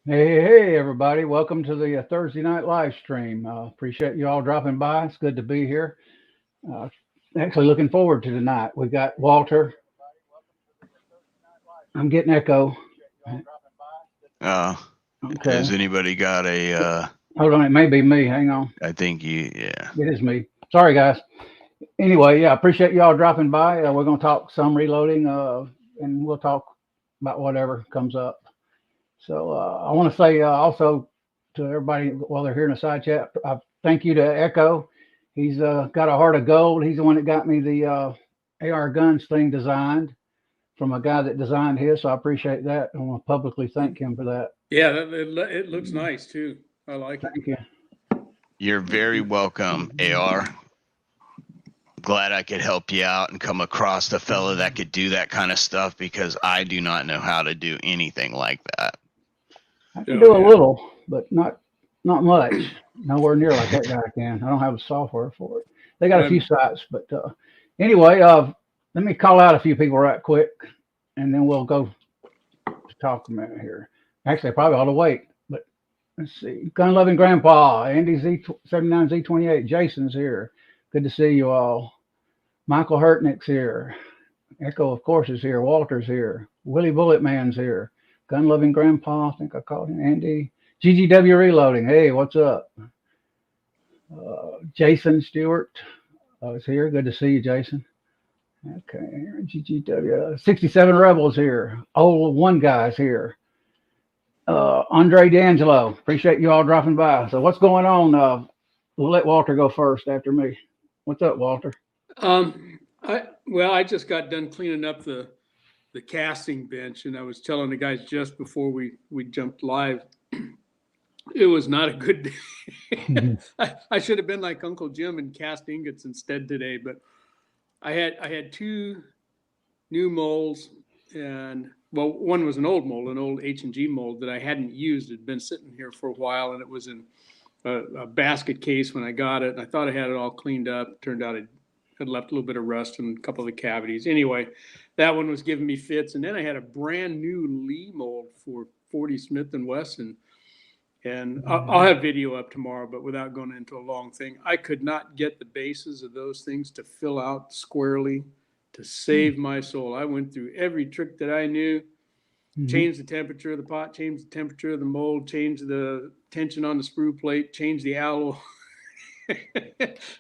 Hey, everybody. Welcome to the Thursday night live stream. Appreciate you all dropping by. It's good to be here. Uh, Actually, looking forward to tonight. We got Walter. I'm getting echo. Uh, Okay. has anybody got a, Hold on. It may be me. Hang on. I think yeah. It is me. Sorry, guys. Anyway, yeah, appreciate you all dropping by. We're going to talk some reloading and we'll talk about whatever comes up. So I want to say also to everybody while they're here in the side chat, thank you to Echo. He's got a heart of gold. He's the one that got me the AR guns thing designed from a guy that designed his. So I appreciate that. I want to publicly thank him for that. Yeah, it looks nice too. I like it. Thank you. You're very welcome, AR. Glad I could help you out and come across the fella that could do that kind of stuff because I do not know how to do anything like that. I can do a little, but not much. Nowhere near like that guy can. I don't have the software for it. They got a few sites, but anyway, let me call out a few people right quick, and then we'll go to talk a minute here. Actually, I probably ought to wait, but let's see. Gun loving grandpa, Andy Z79Z28, Jason's here. Good to see you all. Michael Hurtnick's here. Echo, of course, is here. Walter's here. Willie Bullet Man's here. Gun loving grandpa, I think I called him Andy. GGW Reloading. Hey, what's up? Jason Stewart is here. Good to see you, Jason. Okay, GGW 67 Rebels here. Old one guy's here. Andre D'Angelo. Appreciate you all dropping by. So what's going on? We'll let Walter go first after me. What's up, Walter? I just got done cleaning up the casting bench, and I was telling the guys just before we jumped live, it was not a good day. I should have been like Uncle Jim and cast ingots instead today, but I had two new molds, and well, one was an old mold, an old H&G mold that I hadn't used. It had been sitting here for a while, and it was in a basket case when I got it. And I thought I had it all cleaned up. Turned out it had left a little bit of rust in a couple of the cavities. Anyway, that one was giving me fits. And then I had a brand new Lee mold for 40 Smith & Wesson. And I'll have video up tomorrow, but without going into a long thing, I could not get the bases of those things to fill out squarely to save my soul. I went through every trick that I knew. Change the temperature of the pot, change the temperature of the mold, change the tension on the sprue plate, change the alloy.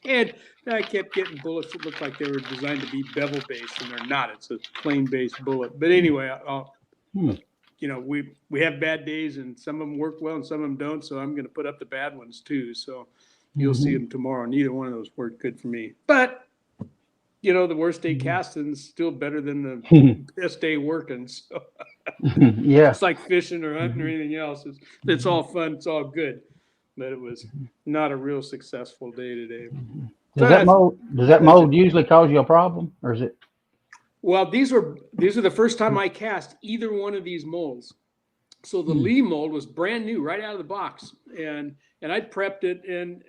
And I kept getting bullets that looked like they were designed to be bevel based, and they're not. It's a plain based bullet. But anyway, we have bad days, and some of them work well and some of them don't. So I'm going to put up the bad ones too. So you'll see them tomorrow. Neither one of those worked good for me. But the worst day casting is still better than the best day working. So Yeah. it's like fishing or hunting or anything else. It's all fun. It's all good. But it was not a real successful day today. Does that mold usually cause you a problem, or is it? Well, these are the first time I cast either one of these molds. So the Lee mold was brand new right out of the box, and I'd prepped it and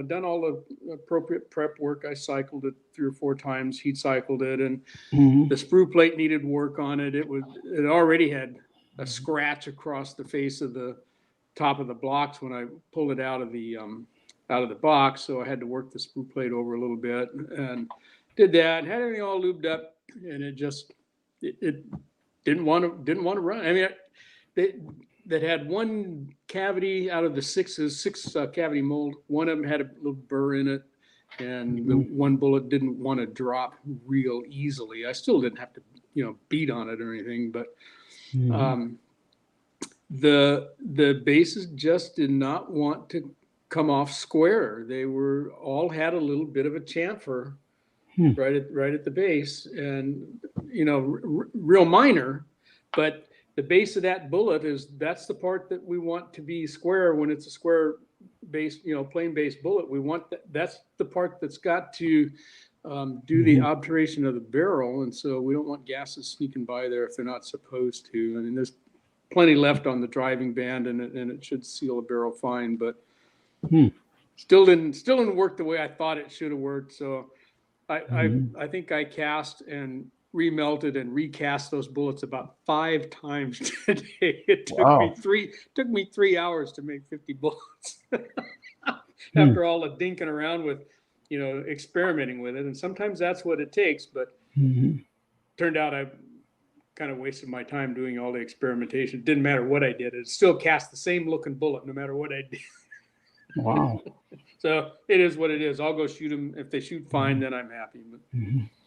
done all the appropriate prep work. I cycled it 3 or 4 times, heat cycled it, and the sprue plate needed work on it. It already had a scratch across the face of the top of the blocks when I pulled it out of the box, so I had to work the sprue plate over a little bit and did that. Had everything all lubed up, and it didn't want to run. I mean, that had one cavity out of the six cavity mold. One of them had a little burr in it, and the one bullet didn't want to drop real easily. I still didn't have to beat on it or anything, but the bases just did not want to come off square. They were all had a little bit of a chamfer right at the base, and real minor, but the base of that bullet that's the part that we want to be square when it's a square base, plain base bullet. We want that's the part that's got to do the obturation of the barrel, and so we don't want gases sneaking by there if they're not supposed to. I mean, there's plenty left on the driving band, and it should seal the barrel fine, but still didn't work the way I thought it should have worked. So I think I cast, and remelted and recast those bullets about 5 times today. It took Wow. me 3 hours to make 50 bullets. After all the dinking around with, experimenting with it. And sometimes that's what it takes, but turned out I kind of wasted my time doing all the experimentation. It didn't matter what I did. It still cast the same looking bullet no matter what I did. Wow. So it is what it is. I'll go shoot them. If they shoot fine, then I'm happy. But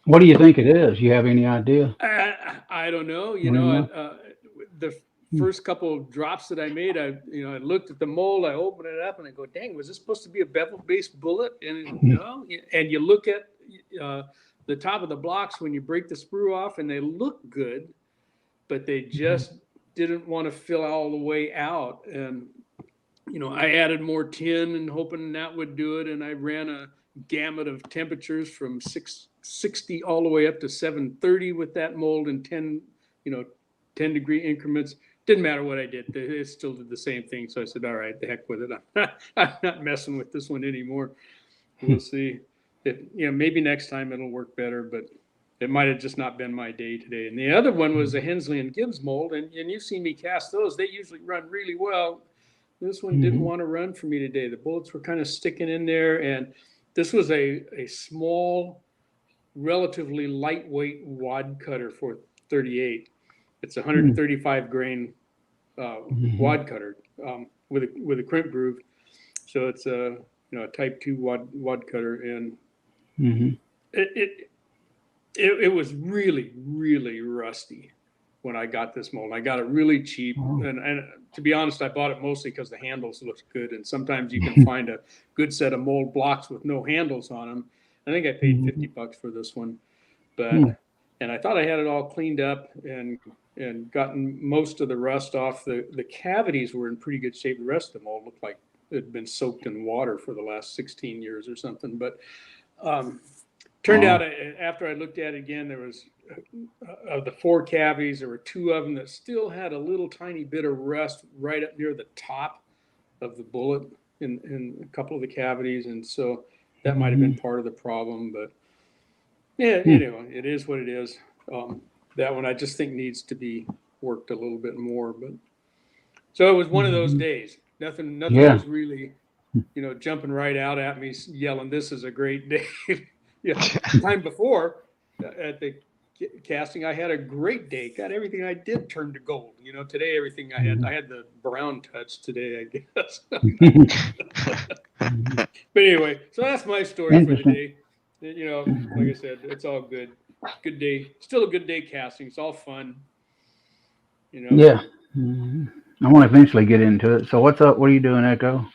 What do you think it is? You have any idea? I don't know. The first couple of drops that I made, I looked at the mold, I opened it up, and I go, "Dang, was this supposed to be a bevel-based bullet?" And no. And you look at the top of the blocks when you break the sprue off, and they look good, but they just didn't want to fill all the way out. And I added more tin and hoping that would do it, and I ran a gamut of temperatures from 660 all the way up to 730 with that mold in 10-degree increments. Didn't matter what I did. It still did the same thing. So I said, all right, the heck with it. I'm not messing with this one anymore. We'll see. Maybe next time it'll work better, but it might have just not been my day today. And the other one was a Hensley and Gibbs mold. And you've seen me cast those. They usually run really well. This one didn't want to run for me today. The bullets were kind of sticking in there. And this was a small, relatively lightweight wad cutter for 38. It's 135 grain wad cutter with a crimp groove. So it's a type 2 wad cutter, and it was really, really rusty when I got this mold. I got it really cheap, and to be honest, I bought it mostly because the handles looked good. And sometimes you can find a good set of mold blocks with no handles on them. I think I paid $50 for this one, and I thought I had it all cleaned up and gotten most of the rust off. The cavities were in pretty good shape. The rest of the mold looked like it had been soaked in water for the last 16 years or something. But turned out after I looked at it again, there was of the 4 cavities, there were 2 of them that still had a little tiny bit of rust right up near the top of the bullet in a couple of the cavities. And so that might have been part of the problem, but anyway, it is what it is. That one I just think needs to be worked a little bit more, but so it was one of those days. Nothing was really, jumping right out at me yelling, "This is a great day." Time before at the casting, I had a great day. Got everything I did turned to gold. Today everything I had the brown touch today, I guess. But anyway, so that's my story for the day. Like I said, it's all good. Good day. Still a good day casting. It's all fun. Yeah. I want to eventually get into it. So what's up? What are you doing, Echo?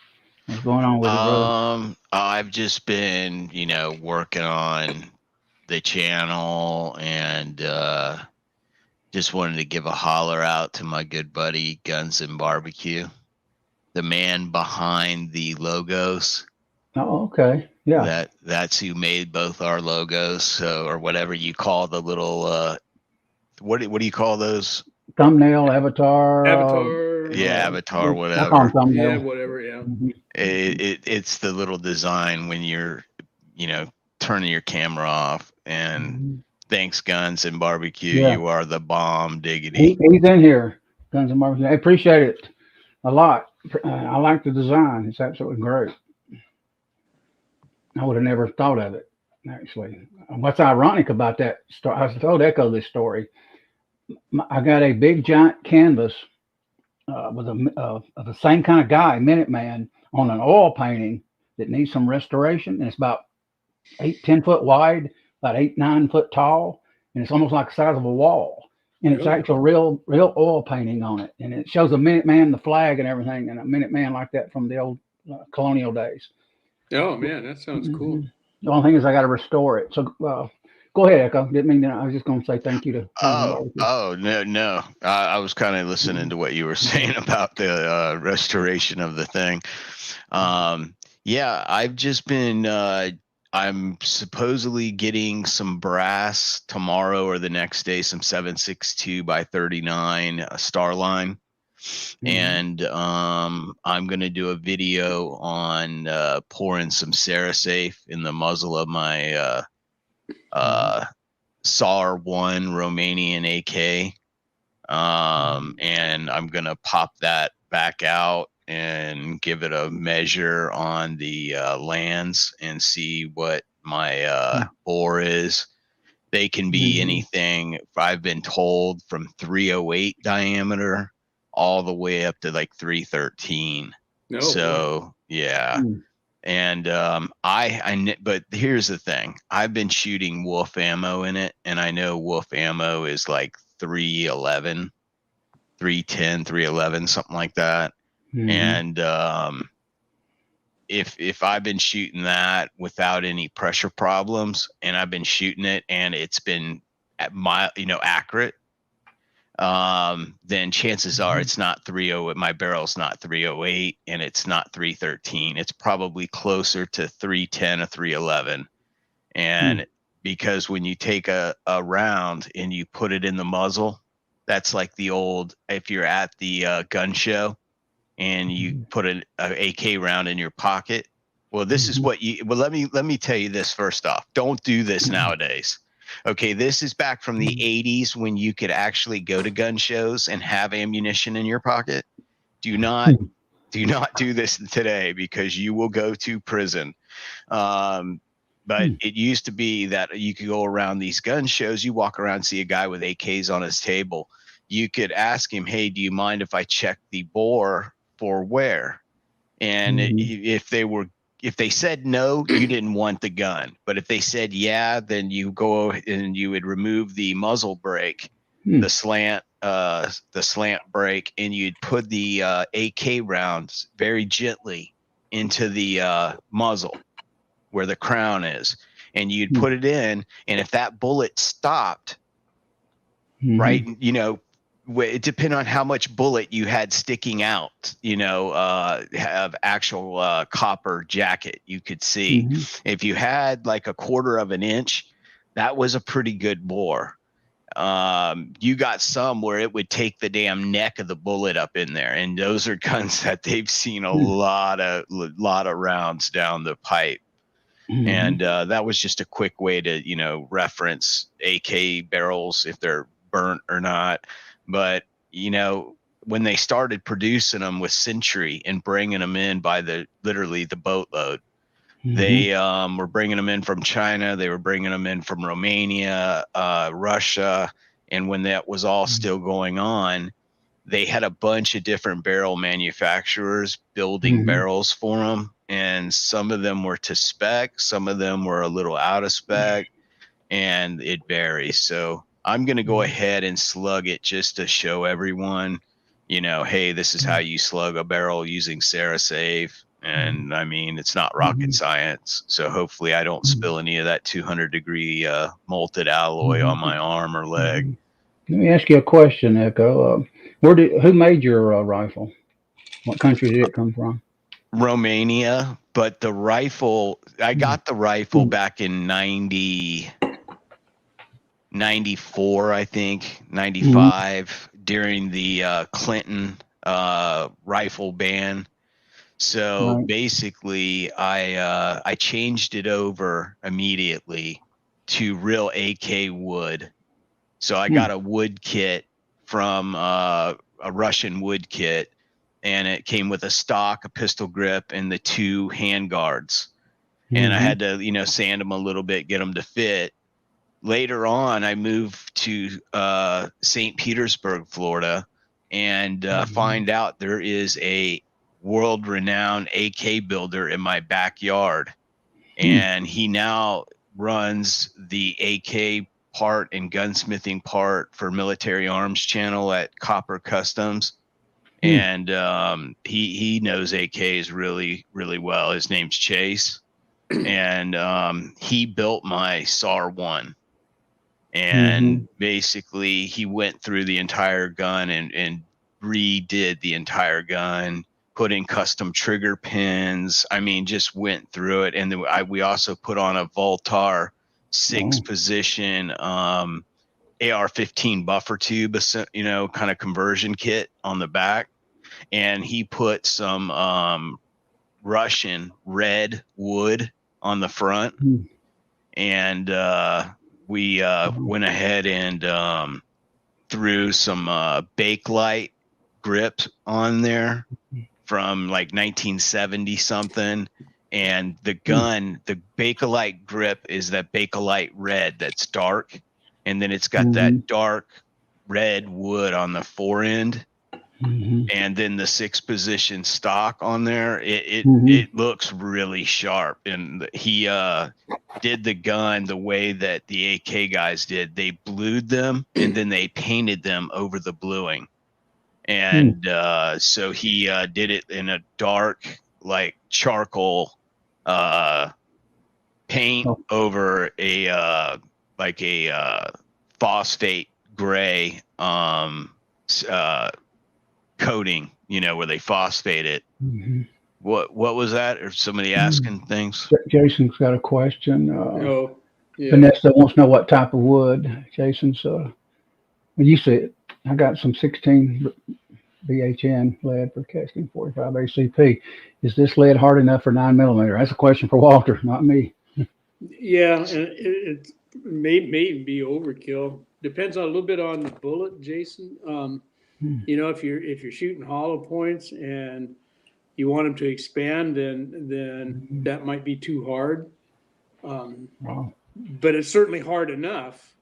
What's going on with you, brother? I've just been, working on the channel, and just wanted to give a holler out to my good buddy Guns and Barbecue, the man behind the logos. Oh, okay. Yeah. That's who made both our logos. So, or whatever you call the little what do you call those? Thumbnail, avatar. Avatar, whatever. I call them thumbnail. Yeah, whatever. Yeah. It's the little design when you're, turning your camera off. And thanks, Guns and Barbecue. Yeah. You are the bomb, diggity. He's in here, Guns and Barbecue. I appreciate it a lot. I like the design. It's absolutely great. I would have never thought of it, actually. What's ironic about that story, I told Echo this story. I got a big giant canvas with of the same kind of guy, Minuteman, on an oil painting that needs some restoration. And it's about 10 foot wide, about 8-9 foot tall. And it's almost like the size of a wall. And it's actual real oil painting on it. And it shows a Minuteman, the flag and everything, and a Minuteman like that from the old colonial days. Oh man, that sounds cool. The only thing is I got to restore it. So go ahead, Echo. Didn't mean that. I was just going to say thank you to. No. I was kind of listening to what you were saying about the restoration of the thing. I've just been. I'm supposedly getting some brass tomorrow or the next day, some 7.62 by 39 Starline. And I'm going to do a video on pouring some Cerasafe in the muzzle of my SAR-1 Romanian AK. And I'm going to pop that back out and give it a measure on the lands and see what my bore is. They can be anything, I've been told, from 308 diameter all the way up to like 313. No, So boy. yeah. And but here's the thing. I've been shooting wolf ammo in it, and I know wolf ammo is like 311, 310, 311, something like that. And if I've been shooting that without any pressure problems, and I've been shooting it and it's been at accurate, then chances are it's not 308. My barrel's not 308 and it's not 313. It's probably closer to 310 or 311. And because when you take a round and you put it in the muzzle, that's like the old, if you're at the gun show and you put an AK round in your pocket. Well, this is what let me tell you this first off. Don't do this nowadays. Okay, this is back from the 80s when you could actually go to gun shows and have ammunition in your pocket. Do not do this today, because you will go to prison. But it used to be that you could go around these gun shows, you walk around, see a guy with AKs on his table. You could ask him, hey, do you mind if I check the bore for wear? And if they said no, you didn't want the gun. But if they said yeah, then you go and you would remove the muzzle brake, the slant brake, and you'd put the AK rounds very gently into the muzzle where the crown is, and you'd put it in. And if that bullet stopped, right, it depended on how much bullet you had sticking out, have actual copper jacket you could see. If you had like 1/4 of an inch, that was a pretty good bore. You got some where it would take the damn neck of the bullet up in there, and those are guns that they've seen a lot of rounds down the pipe. And that was just a quick way to reference AK barrels, if they're burnt or not. But when they started producing them with Century and bringing them in by literally the boatload, they were bringing them in from China, they were bringing them in from Romania, Russia. And when that was all still going on, they had a bunch of different barrel manufacturers building barrels for them. And some of them were to spec, some of them were a little out of spec, and it varies. So I'm going to go ahead and slug it just to show everyone, hey, this is how you slug a barrel using SaraSafe. And I mean, it's not rocket science. So hopefully I don't spill any of that 200-degree molted alloy on my arm or leg. Let me ask you a question, Echo. Who made your rifle? What country did it come from? Romania, but the rifle, I got the rifle back in 94, I think, 95, during the Clinton rifle ban. So basically, I changed it over immediately to real AK wood. So I got a wood kit from a Russian wood kit, and it came with a stock, a pistol grip, and the 2 hand guards. And I had to, sand them a little bit, get them to fit. Later on, I moved to St. Petersburg, Florida, and find out there is a world-renowned AK builder in my backyard. And he now runs the AK part and gunsmithing part for Military Arms Channel at Copper Customs. And he knows AKs really, really well. His name's Chase. And he built my SAR-1. And basically he went through the entire gun and redid the entire gun, put in custom trigger pins. I mean, just went through it. And then we also put on a Voltar 6-position AR-15 buffer tube, kind of conversion kit on the back. And he put some Russian red wood on the front. And we went ahead and threw some Bakelite grips on there from like 1970 something. And the gun, the Bakelite grip is that Bakelite red that's dark. And then it's got that dark red wood on the fore end. And then the 6-position stock on there, it looks really sharp. And he did the gun the way that the AK guys did. They blued them and then they painted them over the bluing. And so he did it in a dark, like charcoal paint over a like a phosphate gray coating, you know, where they phosphate it. What was that? Or somebody asking things? Jason's got a question. Yeah. Vanessa wants to know what type of wood. Jason's when you see it, I got some 16 BHN lead for casting 45 ACP. Is this lead hard enough for 9mm? That's a question for Walter, not me. Yeah, and it may even be overkill. Depends on a little bit on the bullet, Jason. You know, if you're shooting hollow points and you want them to expand, then that might be too hard. But it's certainly hard enough.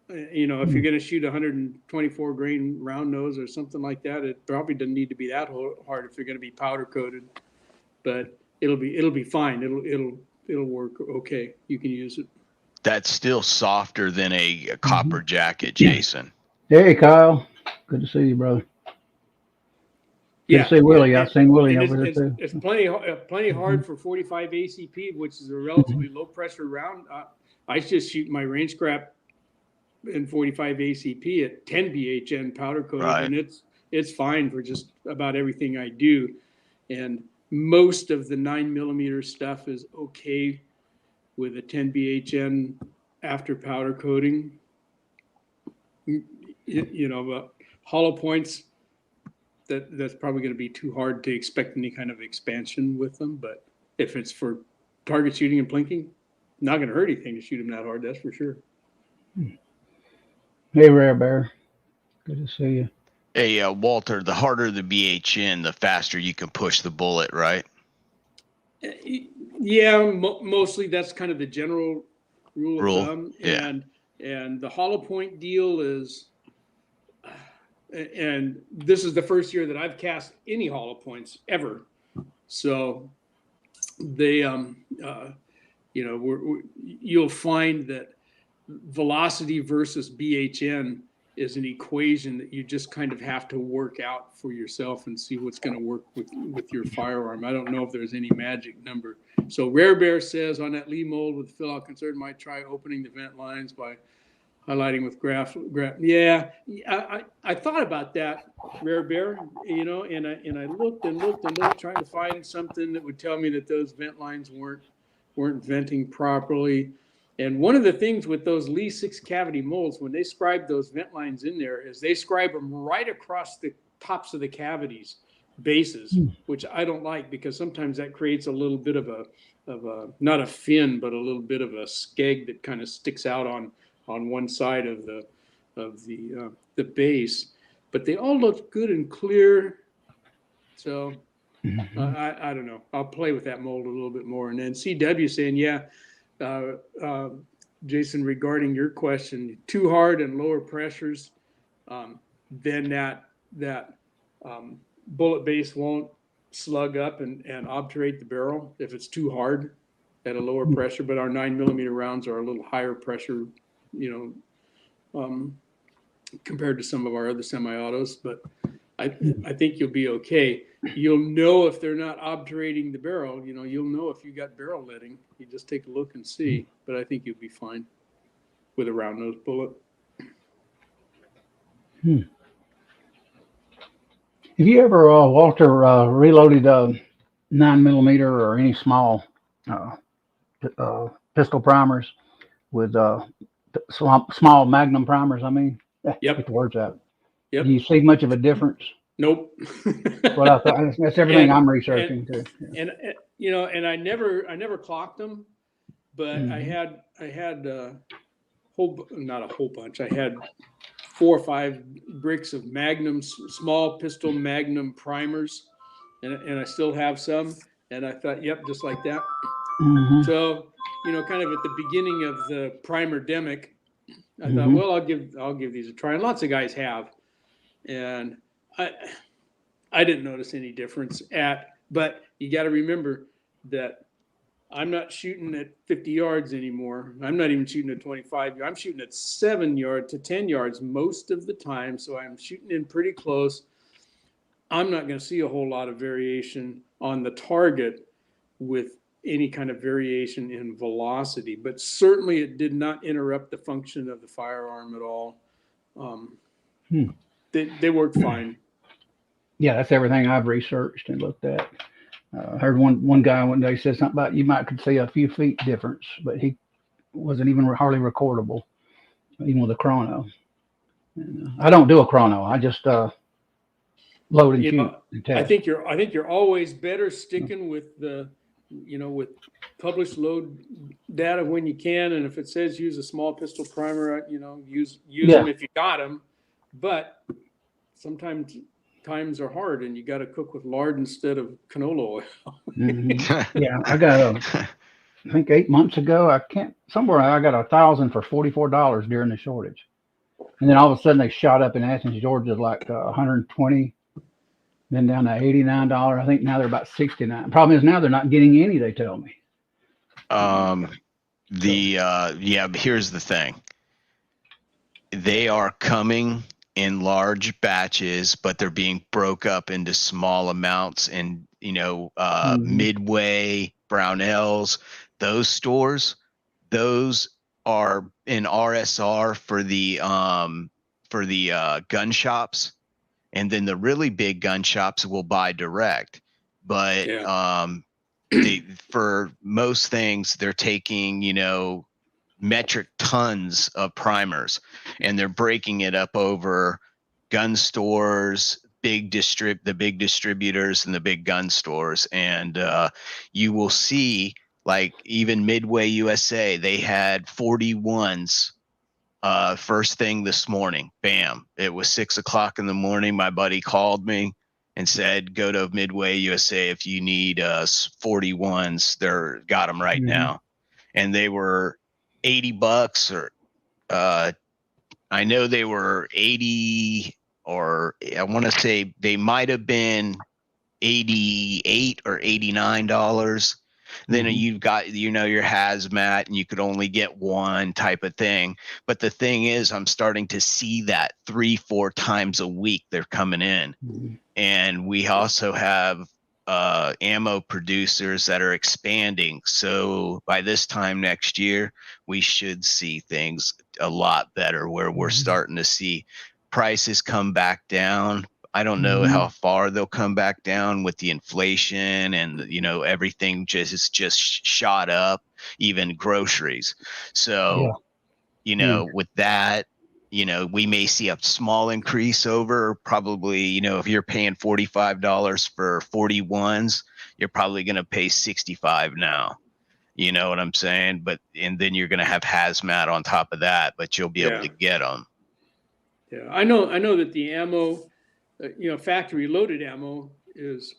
You know, if you're going to shoot 124 grain round nose or something like that, it probably doesn't need to be that hard if you're going to be powder coated. But it'll be fine. It'll work okay. You can use it. That's still softer than a copper jacket, Jason. Hey, Kyle. Good to see you, brother. Good to see Willie. I've seen Willie over there too. It's plenty hard for 45 ACP, which is a relatively low pressure round. I just shoot my range scrap in 45 ACP at 10 BHN powder coated, and it's fine for just about everything I do. And most of the 9mm stuff is okay with a 10 BHN after powder coating. You know, hollow points, that's probably going to be too hard to expect any kind of expansion with them. But if it's for target shooting and plinking, not going to hurt anything to shoot them that hard, that's for sure. Hey, Rare Bear. Good to see you. Hey, Walter, the harder the BHN, the faster you can push the bullet, right? Yeah, mostly that's kind of the general rule of thumb. Yeah. And the hollow point deal is, and this is the first year that I've cast any hollow points ever. So they, you know, you'll find that velocity versus BHN is an equation that you just kind of have to work out for yourself and see what's going to work with your firearm. I don't know if there's any magic number. So Rare Bear says on that Lee mold with fill out concern, might try opening the vent lines by highlighting with graph. Yeah, I thought about that, Rare Bear, you know, and I looked, trying to find something that would tell me that those vent lines weren't venting properly. And one of the things with those Lee 6 cavity molds, when they scribe those vent lines in there, is they scribe them right across the tops of the cavities bases, which I don't like, because sometimes that creates a little bit of a not a fin, but a little bit of a skeg that kind of sticks out on one side of the base. But they all look good and clear. So I don't know. I'll play with that mold a little bit more. And then CW saying, yeah, Jason, regarding your question, too hard and lower pressures, then that bullet base won't slug up and obturate the barrel if it's too hard at a lower pressure. But our 9mm rounds are a little higher pressure, you know, compared to some of our other semi-autos. But I think you'll be okay. You'll know if they're not obturating the barrel. You know, you'll know if you got barrel leading. You just take a look and see. But I think you'll be fine with a round nose bullet. Have you ever, Walter, reloaded 9mm or any small pistol primers with small Magnum primers? I mean, Yep. Get the words out. Yep. Do you see much of a difference? Nope. Well, I thought, that's everything I'm researching too. And you know, and I never clocked them, but I Mm-hmm. had not a whole bunch. I had 4 or 5 bricks of Magnum, small pistol Magnum primers, and I still have some. And I thought, yep, just like that. Mm-hmm. So, kind of at the beginning of the primer demic, I thought, Mm-hmm. well, I'll give these a try. And lots of guys have, and I didn't notice any difference but you got to remember that I'm not shooting at 50 yards anymore. I'm not even shooting at 25. I'm shooting at 7 yards to 10 yards most of the time. So I'm shooting in pretty close. I'm not going to see a whole lot of variation on the target with any kind of variation in velocity, but certainly it did not interrupt the function of the firearm at all. Hmm. They worked fine. Yeah, that's everything I've researched and looked at. I heard one guy one day said something about you might could see a few feet difference, but he wasn't even hardly recordable, even with a chrono. And, I don't do a chrono. I just load and You shoot know, and I test. think you're always better sticking with with published load data when you can, and if it says use a small pistol primer, use them Yeah. if you got them. But sometimes times are hard, and you got to cook with lard instead of canola oil. Hmm. Yeah, I got I think 8 months ago, I can't somewhere I got 1,000 for $44 during the shortage, and then all of a sudden they shot up in Athens, Georgia, like 120, then down to $89. I think now they're about 69. Problem is now they're not getting any. They tell me. um, So. yeah, but here's the thing. They are coming in large batches, but they're being broke up into small amounts. And Hmm. Midway, Brownells, those stores, those are in RSR for the gun shops, and then the really big gun shops will buy direct. But Yeah. for most things, they're taking metric tons of primers, and they're breaking it up over gun stores, the big distributors and the big gun stores. And you will see, like, even Midway USA, they had 41s first thing this morning. Bam, it was 6 o'clock in the morning. My buddy called me and said, go to Midway USA if you need 41s. They're got them right Hmm. now, and they were $80, or I know they were 80, or I want to say they might have been 88 or $89. Then Hmm. you've got your hazmat, and you could only get one type of thing. But the thing is, I'm starting to see that 3-4 times a week they're coming in. Hmm. And we also have ammo producers that are expanding. So by this time next year, we should see things a lot better, where we're starting to see prices come back down. I don't know Hmm. how far they'll come back down with the inflation, and everything just shot up, even groceries. Yeah. So Huge. with that, we may see a small increase over, probably, if you're paying $45 for 41s, you're probably going to pay 65 now. You know what I'm saying? And then you're going to have hazmat on top of that, but you'll be able Yeah. to get them. Yeah. I know that the ammo, factory loaded ammo is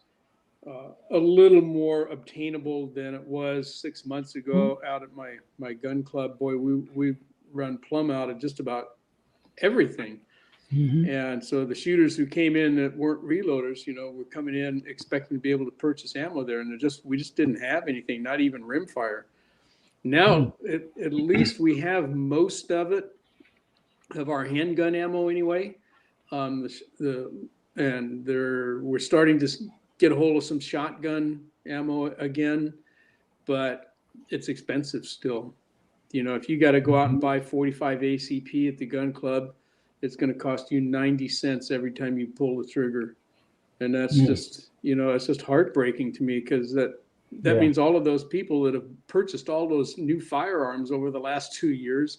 a little more obtainable than it was 6 months ago out at my gun club. Boy, we run plumb out of just about everything. Hmm. And so the shooters who came in that weren't reloaders, were coming in expecting to be able to purchase ammo there, and we just didn't have anything, not even rimfire. Now, at least we have most of it, of our handgun ammo anyway. We're starting to get a hold of some shotgun ammo again, but it's expensive still. If you got to go out and buy 45 ACP at the gun club, it's going to cost you 90 cents every time you pull the trigger. And that's Hmm. just, it's just heartbreaking to me, because that Yeah. means all of those people that have purchased all those new firearms over the last 2 years,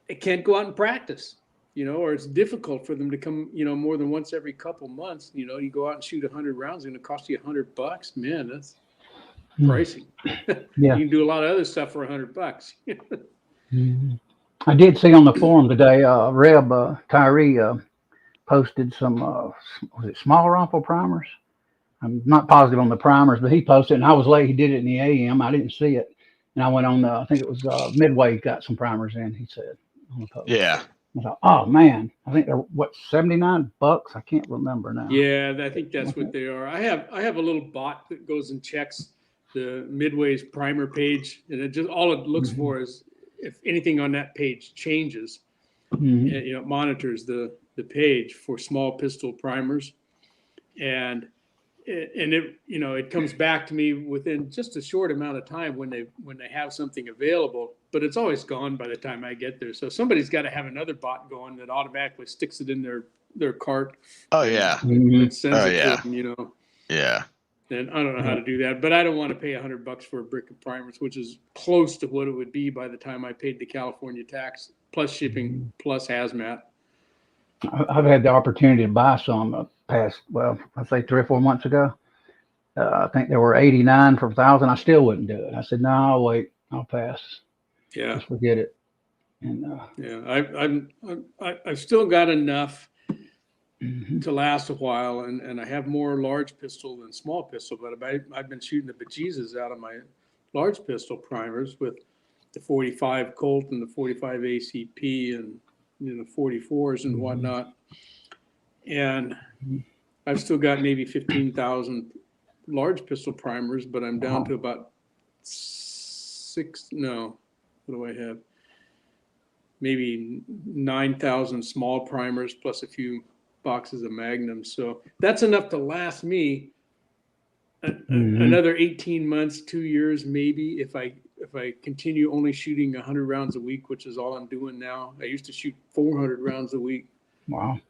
it can't go out and practice, or it's difficult for them to come, more than once every couple months. You go out and shoot 100 rounds, it's going to cost you $100. Man, pricing. Yeah. You can do a lot of other stuff for $100. I did see on the forum today, Reb Tyree posted some, was it small rifle primers? I'm not positive on the primers, but he posted, and I was late. He did it in the AM. I didn't see it. And I went on, I think it was Midway got some primers in, he said, on the post. Yeah. I thought, oh, man, I think they're, what, $79? I can't remember now. Yeah, I think that's what they are. I have a little bot that goes and checks the Midway's primer page, and it just all it looks for is if anything on that page changes. It monitors the page for small pistol primers, and it it comes back to me within just a short amount of time when they have something available, but it's always gone by the time I get there. So somebody's got to have another bot going that automatically sticks it in their cart. Oh yeah. And sends it to them, Yeah. And I don't know how to do that, but I don't want to pay $100 for a brick of primers, which is close to what it would be by the time I paid the California tax plus shipping plus hazmat. I've had the opportunity to buy some past, well, I'd say 3 or 4 months ago. I think there were 89 for 1,000. I still wouldn't do it. I said, no, I'll wait. I'll pass. Yeah. Just forget it. And I've still got enough to last a while, and I have more large pistol than small pistol, but I've been shooting the bejesus out of my large pistol primers with the 45 Colt and the 45 ACP and 44s and whatnot. And I've still got maybe 15,000 large pistol primers, but I'm down to about what do I have? Maybe 9,000 small primers plus a few boxes of magnums. So that's enough to last me another 18 months, 2 years, maybe, if I continue only shooting 100 rounds a week, which is all I'm doing now. I used to shoot 400 rounds a week. Wow.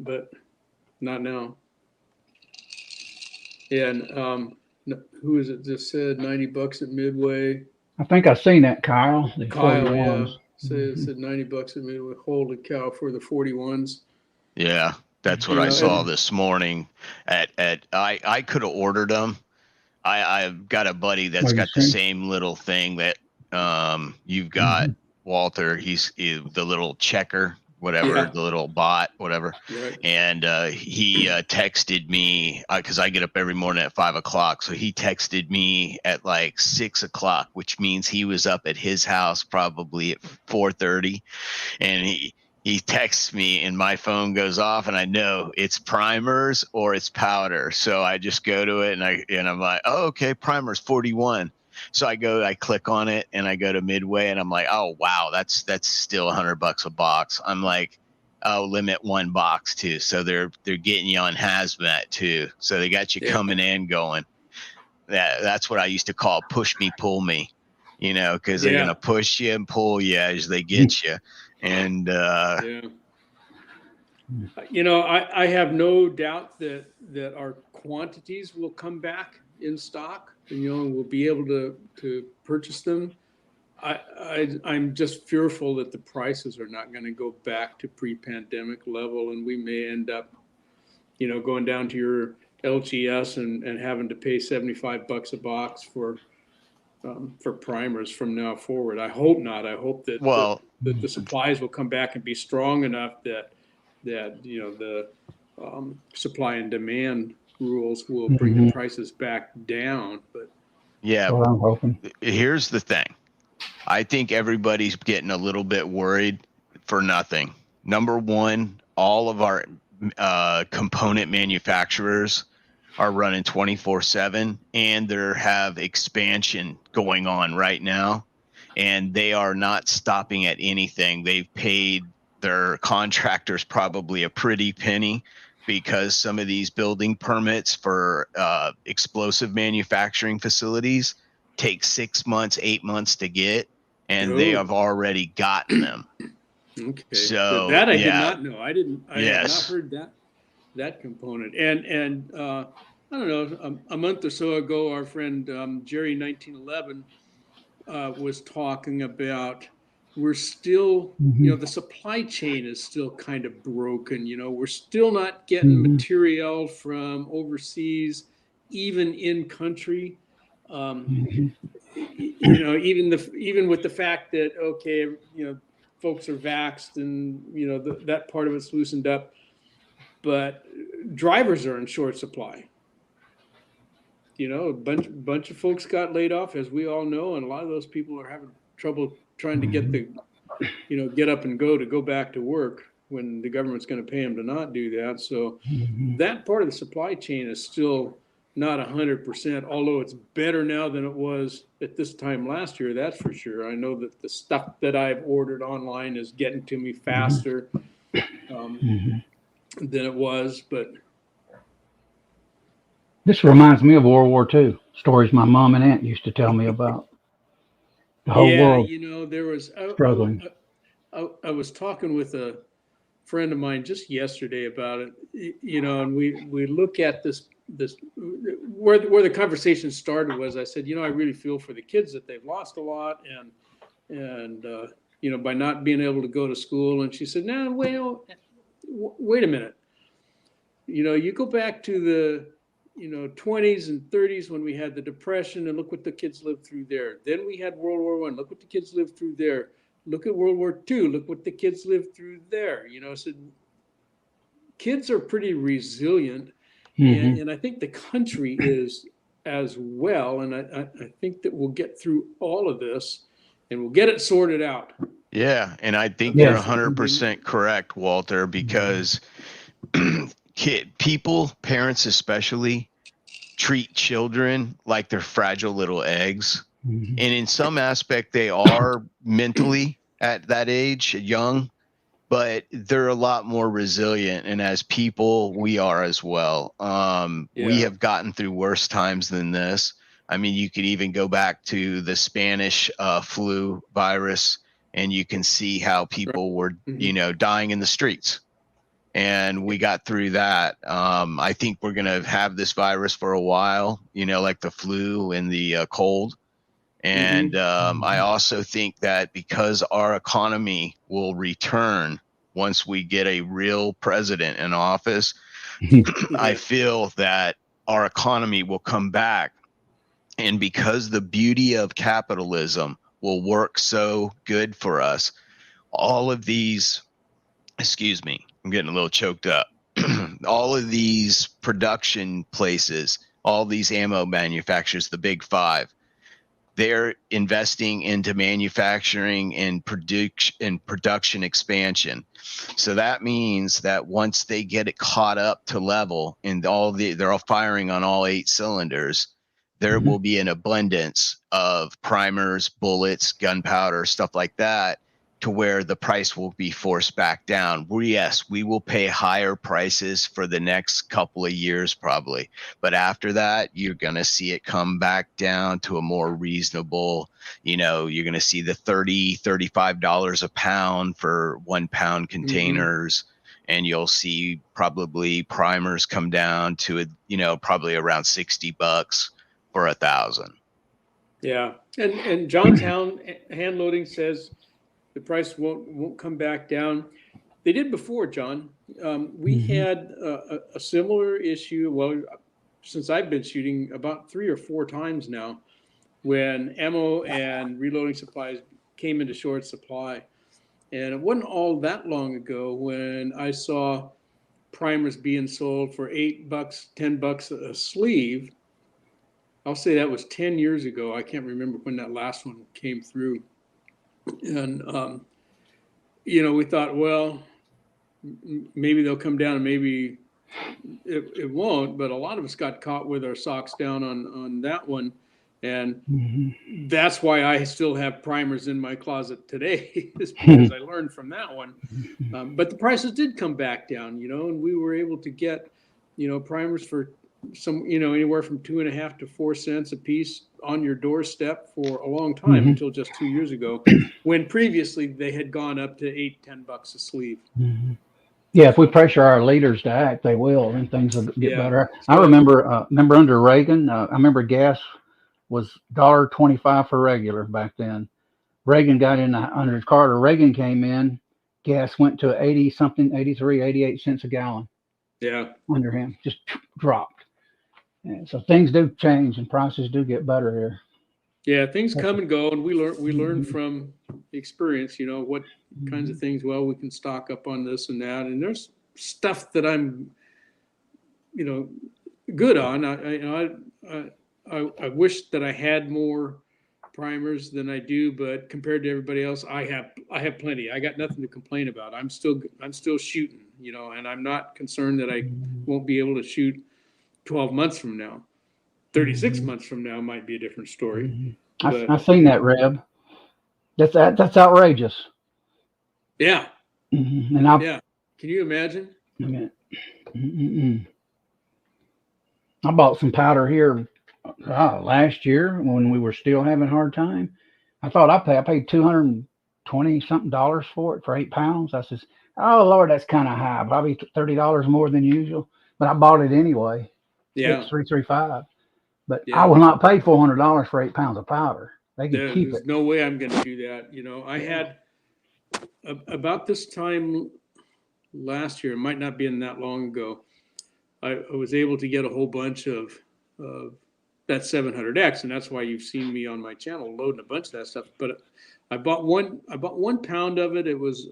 But not now. And who is it just said $90 at Midway? I think I've seen that, Kyle. The Kyle, 41s. yeah. Said $90 at Midway. Holy cow, for the 41s. Yeah. That's what I saw this morning. I could have ordered them. I've got a buddy that's got the same little thing that you've got, Walter. He's the little checker, whatever, the little bot, whatever. Right. And he texted me because I get up every morning at 5 o'clock. So he texted me at like 6 o'clock, which means he was up at his house probably at 4:30, and he texts me and my phone goes off and I know it's primers or it's powder. So I just go to it and I'm like, oh, okay, primers 41. So I click on it and I go to Midway and I'm like, oh, wow, that's still $100 a box. I'm like, oh, limit 1 box too. So they're getting you on hazmat too. So they got you coming in going. That's what I used to call push me, pull me, because they're going to push you and pull you as they get you. And I have no doubt that our quantities will come back in stock, and we'll be able to purchase them. I'm just fearful that the prices are not going to go back to pre-pandemic level, and we may end up going down to your LGS and having to pay $75 a box for primers from now forward. I hope not. I hope that that the supplies will come back and be strong enough that the supply and demand rules will bring the prices back down. But yeah, well, I'm hoping. Here's the thing. I think everybody's getting a little bit worried for nothing. Number one, all of our component manufacturers are running 24/7, and they have expansion going on right now, and they are not stopping at anything. They've paid their contractors probably a pretty penny, because some of these building permits for explosive manufacturing facilities take 6 months, 8 months to get, and they have already gotten them. Okay. So that I did not know. I had not Yes. heard that component. And I don't know, a month or so ago, our friend Jerry 1911 was talking about we're still, the supply chain is still kind of broken. We're still not getting material from overseas, even in country. You know, even with the fact that, okay, you know, folks are vaxxed and, you know, that part of it's loosened up, but drivers are in short supply. You know, a bunch of folks got laid off, as we all know, and a lot of those people are having trouble trying to get get up and go back to work when the government's going to pay them to not do that. So that part of the supply chain is still not 100%, although it's better now than it was at this time last year. That's for sure. I know that the stuff that I've ordered online is getting to me faster than it was, but. This reminds me of World War II stories my mom and aunt used to tell me about. The whole world you know, there was struggling. I was talking with a friend of mine just yesterday about it, you know, and we look at this where the conversation started was, I said, you know, I really feel for the kids that they've lost a lot and you know, by not being able to go to school. And she said, no, well, wait a minute. You know, you go back to the, you know, 20s and 30s when we had the Depression, and look what the kids lived through there. Then we had World War I. Look what the kids lived through there. Look at World War II. Look what the kids lived through there. You know, so kids are pretty resilient, and I think the country is as well. And I think that we'll get through all of this, and we'll get it sorted out. Yeah, and I think you're 100% correct, Walter, because parents especially, treat children like they're fragile little eggs. And in some aspect, they are mentally at that age, young, but they're a lot more resilient. And as people, we are as well. We have gotten through worse times than this. I mean, you could even go back to the Spanish flu virus, and you can see how people were, you know, dying in the streets. And we got through that. I think we're going to have this virus for a while, you know, like the flu and the cold. And I also think that because our economy will return once we get a real president in office, I feel that our economy will come back. And because the beauty of capitalism will work so good for us, all of these, excuse me, I'm getting a little choked up. All of these production places, all these ammo manufacturers, the big five, they're investing into manufacturing and production expansion. So that means that once they get it caught up to level and they're all firing on all 8 cylinders, there will be an abundance of primers, bullets, gunpowder, stuff like that, to where the price will be forced back down. Yes, we will pay higher prices for the next couple of years probably, but after that, you're going to see it come back down to a more reasonable, you know, you're going to see the $30, $35 a pound for 1 pound containers. And you'll see probably primers come down to, you know, probably around $60 for 1,000. Yeah. And John's hand loading says the price won't come back down. They did before, John. We had a similar issue. Well, since I've been shooting, about 3 or 4 times now, when ammo and reloading supplies came into short supply. And it wasn't all that long ago when I saw primers being sold for $8, $10 a sleeve. I'll say that was 10 years ago. I can't remember when that last one came through. And, you know, we thought, well, maybe they'll come down and maybe it won't. But a lot of us got caught with our socks down on that one. And that's why I still have primers in my closet today, is because I learned from that one. But the prices did come back down, you know, and we were able to get, you know, primers for some, you know, anywhere from 2.5 to 4 cents a piece on your doorstep for a long time, until just 2 years ago, when previously they had gone up to $8, $10 a sleeve. Yeah, if we pressure our leaders to act, they will, and things will get better. I remember under Reagan, I remember gas was $1.25 for regular back then. Reagan got in under Carter. Reagan came in, gas went to 80 something, 83, 88 cents a gallon. Yeah, under him, just dropped. And so things do change and prices do get better here. Yeah, things come and go, and we learn from experience, what kinds of things, well, we can stock up on this and that. And there's stuff that I'm, good on. I wish that I had more primers than I do, but compared to everybody else, I have plenty. I got nothing to complain about. I'm still shooting, and I'm not concerned that I won't be able to shoot 12 months from now. 36 months from now might be a different story. I've seen that, Reb. That's outrageous. Yeah. And yeah. Can you imagine? I bought some powder here last year when we were still having a hard time. I thought I paid $220 something for it for 8 pounds. I says, oh Lord, that's kind of high. Probably $30 more than usual. But I bought it anyway. Yeah. It's $335. But I will not pay $400 for 8 pounds of powder. They can keep it. There's no way I'm going to do that. I had about this time last year, it might not be in that long ago, I was able to get a whole bunch of that 700X, and that's why you've seen me on my channel loading a bunch of that stuff. But I bought 1 pound of it. It was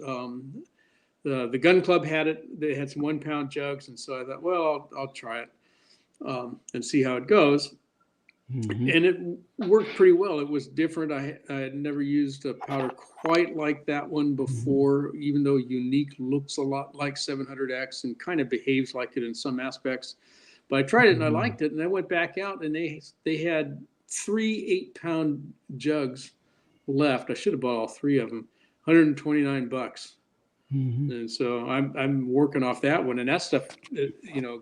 the gun club had it. They had some 1 pound jugs, and so I thought, well, I'll try it and see how it goes. And it worked pretty well. It was different. I had never used a powder quite like that one before, even though Unique looks a lot like 700X and kind of behaves like it in some aspects. But I tried it and I liked it. And I went back out and they had 3 8-pound jugs left. I should have bought all 3 of them. $129. And so I'm working off that one. And that stuff,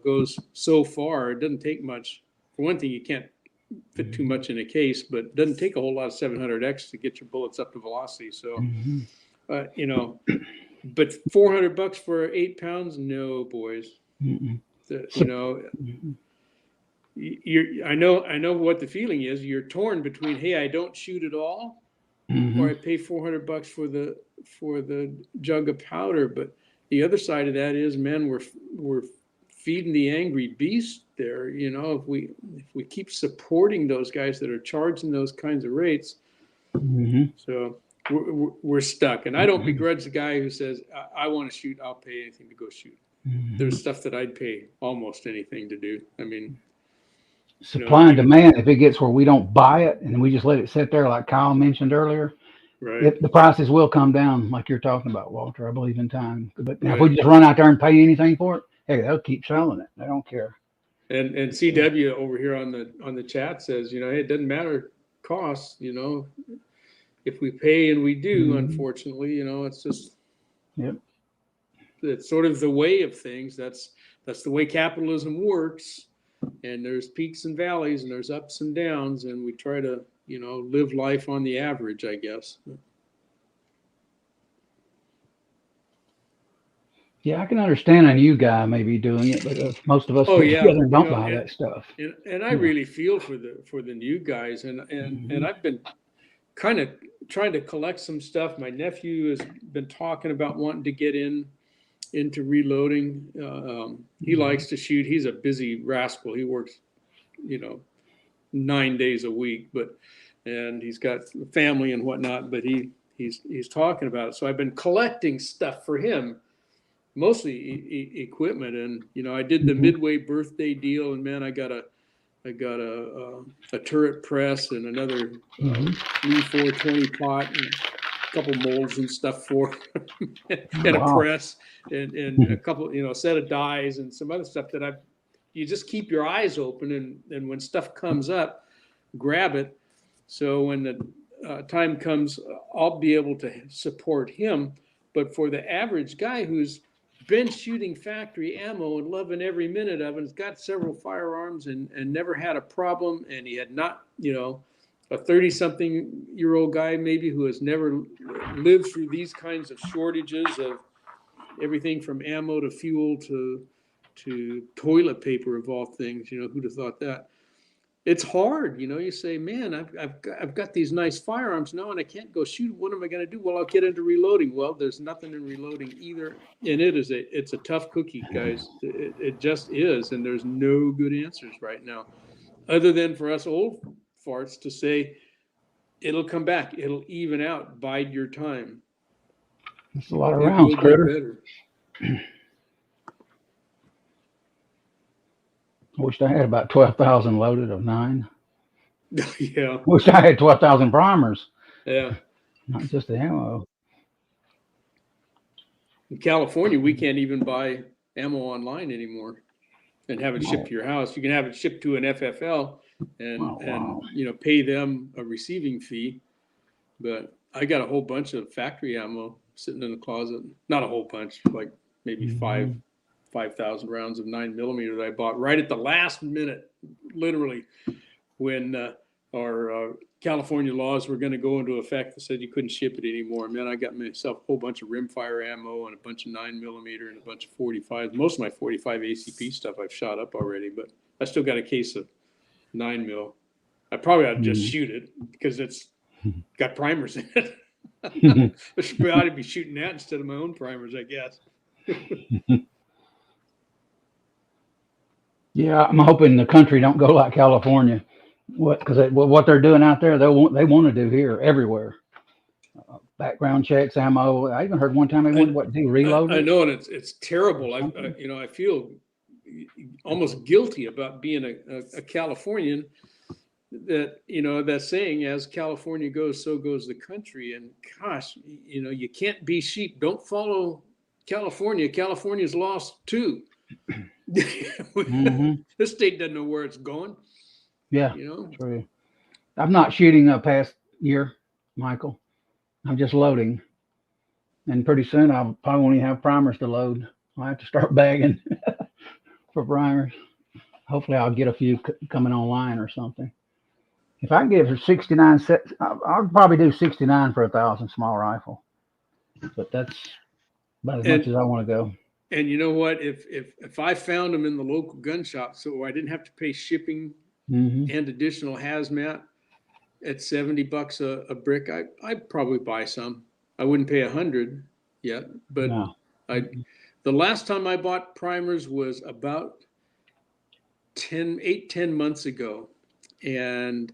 goes so far. It doesn't take much. For one thing, you can't fit too much in a case, but it doesn't take a whole lot of 700X to get your bullets up to velocity. So, but $400 for 8 pounds, no, boys. I know what the feeling is. You're torn between, hey, I don't shoot at all, or I pay $400 for the jug of powder. But the other side of that is, man, we're feeding the angry beast there. If we keep supporting those guys that are charging those kinds of rates, so we're stuck. And I don't begrudge the guy who says, I want to shoot, I'll pay anything to go shoot. There's stuff that I'd pay almost anything to do. I mean, supply and demand, if it gets where we don't buy it and we just let it sit there, like Kyle mentioned earlier, right, the prices will come down, like you're talking about, Walter. I believe in time. But if we just run out there and pay anything for it, hey, they'll keep selling it. They don't care. And CW over here on the chat says, hey, it doesn't matter cost, if we pay, and we do, unfortunately, it's just, it's sort of the way of things. That's the way capitalism works. And there's peaks and valleys, and there's ups and downs, and we try to, live life on the average, I guess. Yeah, I can understand a new guy maybe doing it, but most of us get together and don't buy that stuff. And I really feel for the new guys, and I've been kind of trying to collect some stuff. My nephew has been talking about wanting to get into reloading. He likes to shoot. He's a busy rascal. He works, 9 days a week, and he's got family and whatnot. But he's talking about it. So I've been collecting stuff for him. Mostly equipment, and I did the Midway birthday deal, and man, I got a turret press and another new 420 pot and a couple molds and stuff for and a press and a couple, a set of dies and some other stuff that you just keep your eyes open, and when stuff comes up, grab it. So when the time comes, I'll be able to support him. But for the average guy who's been shooting factory ammo and loving every minute of it, has got several firearms and never had a problem, and he had not, a 30-something-year-old guy maybe who has never lived through these kinds of shortages of everything from ammo to fuel to toilet paper, of all things. Who'd have thought that? it's hard. You say, man, I've got these nice firearms now and I can't go shoot. What am I going to do? Well, I'll get into reloading. Well, there's nothing in reloading either. And it's a tough cookie, guys. It just is. And there's no good answers right now, other than for us old farts to say, it'll come back. It'll even out. Bide your time. That's a lot of rounds, critter. Better. I wish I had about 12,000 loaded of 9. Yeah. Wish I had 12,000 primers. Yeah. Not just the ammo. In California, we can't even buy ammo online anymore and have it shipped to your house. You can have it shipped to an FFL and pay them a receiving fee. But I got a whole bunch of factory ammo sitting in the closet. Not a whole bunch, like maybe 5,000 rounds of 9mm that I bought right at the last minute, literally, when our California laws were going to go into effect. They said you couldn't ship it anymore. Man, I got myself a whole bunch of rimfire ammo and a bunch of 9mm and a bunch of 45s. Most of my 45 ACP stuff I've shot up already, but I still got a case of 9mm. I probably ought to just shoot it because it's got primers in it. I should ought to be shooting that instead of my own primers, I guess. Yeah, I'm hoping the country don't go like California. Because what they're doing out there, they want to do here everywhere. Background checks, ammo. I even heard one time they wanted to do reload. I know, and it's terrible. I feel almost guilty about being a Californian. That saying, as California goes, so goes the country. And gosh, you can't be sheep. Don't follow California. California's lost too. This state doesn't know where it's going. Yeah, true. I'm not shooting a past year, Michael. I'm just loading. And pretty soon I'll probably won't even have primers to load. I'll have to start bagging for primers. Hopefully I'll get a few coming online or something. If I can get for 69 sets, I'll probably do 69 for 1,000 small rifle. But that's about as much as I want to go. And you know what? If I found them in the local gun shop, so I didn't have to pay shipping and additional hazmat at $70 a brick, I'd probably buy some. I wouldn't pay 100 yet, but the last time I bought primers was about 10 months ago, and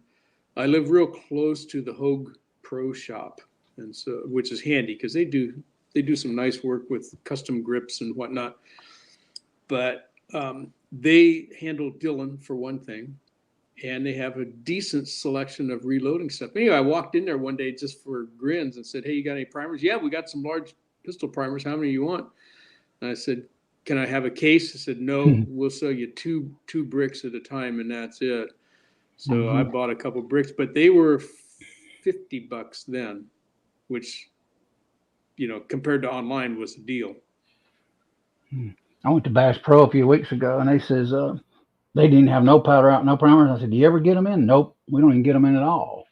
I live real close to the Hogue Pro shop, and so which is handy because they do some nice work with custom grips and whatnot. But they handle Dillon for one thing, and they have a decent selection of reloading stuff. Anyway, I walked in there one day just for grins and said, "Hey, you got any primers?" "Yeah, we got some large pistol primers. How many you want?" And I said, "Can I have a case?" I said, "No, we'll sell you two bricks at a time, and that's it." So I bought a couple bricks, but they were $50 then, which, compared to online was a deal. I went to Bass Pro a few weeks ago, and they says they didn't have no powder out, no primers. I said, "Do you ever get them in?" "Nope, we don't even get them in at all."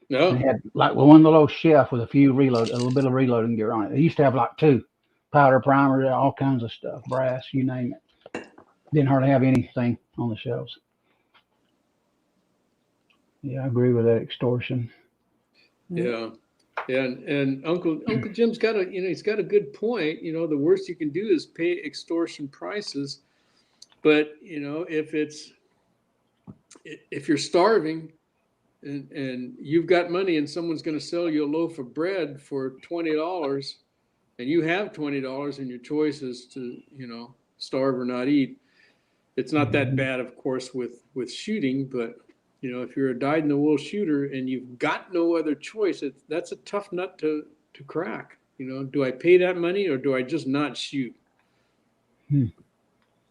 No. They had like one little shelf with a little bit of reloading gear on it. They used to have like 2 powder primers, all kinds of stuff, brass, you name it. Didn't hardly have anything on the shelves. Yeah, I agree with that extortion. Yeah. And Uncle Jim's got he's got a good point. The worst you can do is pay extortion prices. But, if you're starving and you've got money and someone's going to sell you a loaf of bread for $20 and you have $20 and your choice is to, starve or not eat, it's not that bad, of course, with shooting, but if you're a dyed-in-the-wool shooter and you've got no other choice, that's a tough nut to crack. Do I pay that money or do I just not shoot?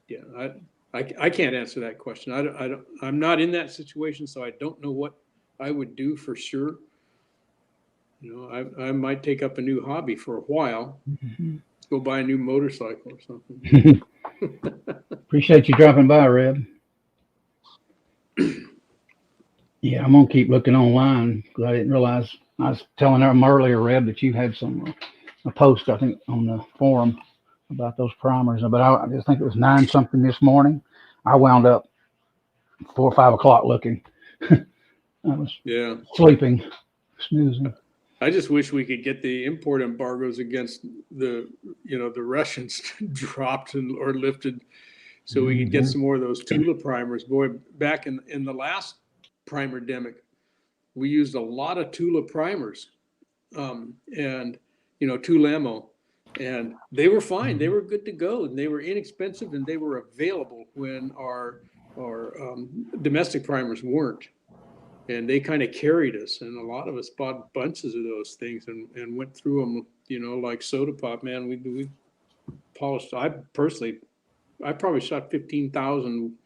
Yeah, I can't answer that question. I'm not in that situation, so I don't know what I would do for sure. I might take up a new hobby for a while. Go buy a new motorcycle or something. Appreciate you dropping by, Reb. Yeah, I'm gonna keep looking online because I didn't realize. I was telling them earlier, Reb, that you had a post, I think, on the forum about those primers. But I just think it was 9 something this morning. I wound up 4 or 5 o'clock looking. I was Yeah. sleeping, snoozing. I just wish we could get the import embargoes against the Russians dropped or lifted, so we could get some more of those Tula primers. Boy, back in the last primer-demic, we used a lot of Tula primers, and Tula ammo, and they were fine. They were good to go, and they were inexpensive, and they were available when our domestic primers weren't. And they kind of carried us, and a lot of us bought bunches of those things and went through them, like soda pop. Man, we polished. I probably shot 15,000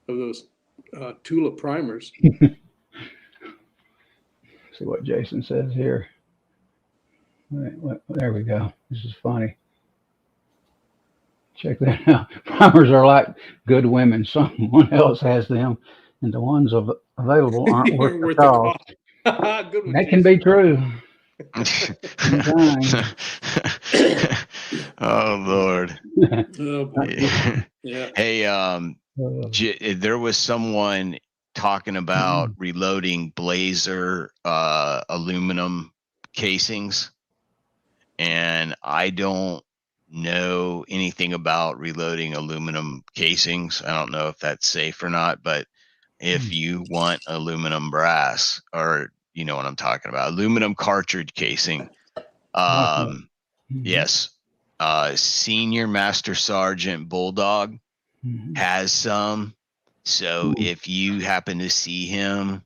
of those Tula primers. See what Jason says here. There we go. This is funny. Check that out. Primers are like good women. Someone else has them, and the ones available aren't worth the cost. Good one, That can be true. Oh Lord. Oh, boy. Yeah. Hey, there was someone talking about reloading Blazer aluminum casings, and I don't know anything about reloading aluminum casings. I don't know if that's safe or not, but if you want aluminum brass, or you know what I'm talking about, aluminum cartridge casing, yes, Senior Master Sergeant Bulldog has some. So if you happen to see him,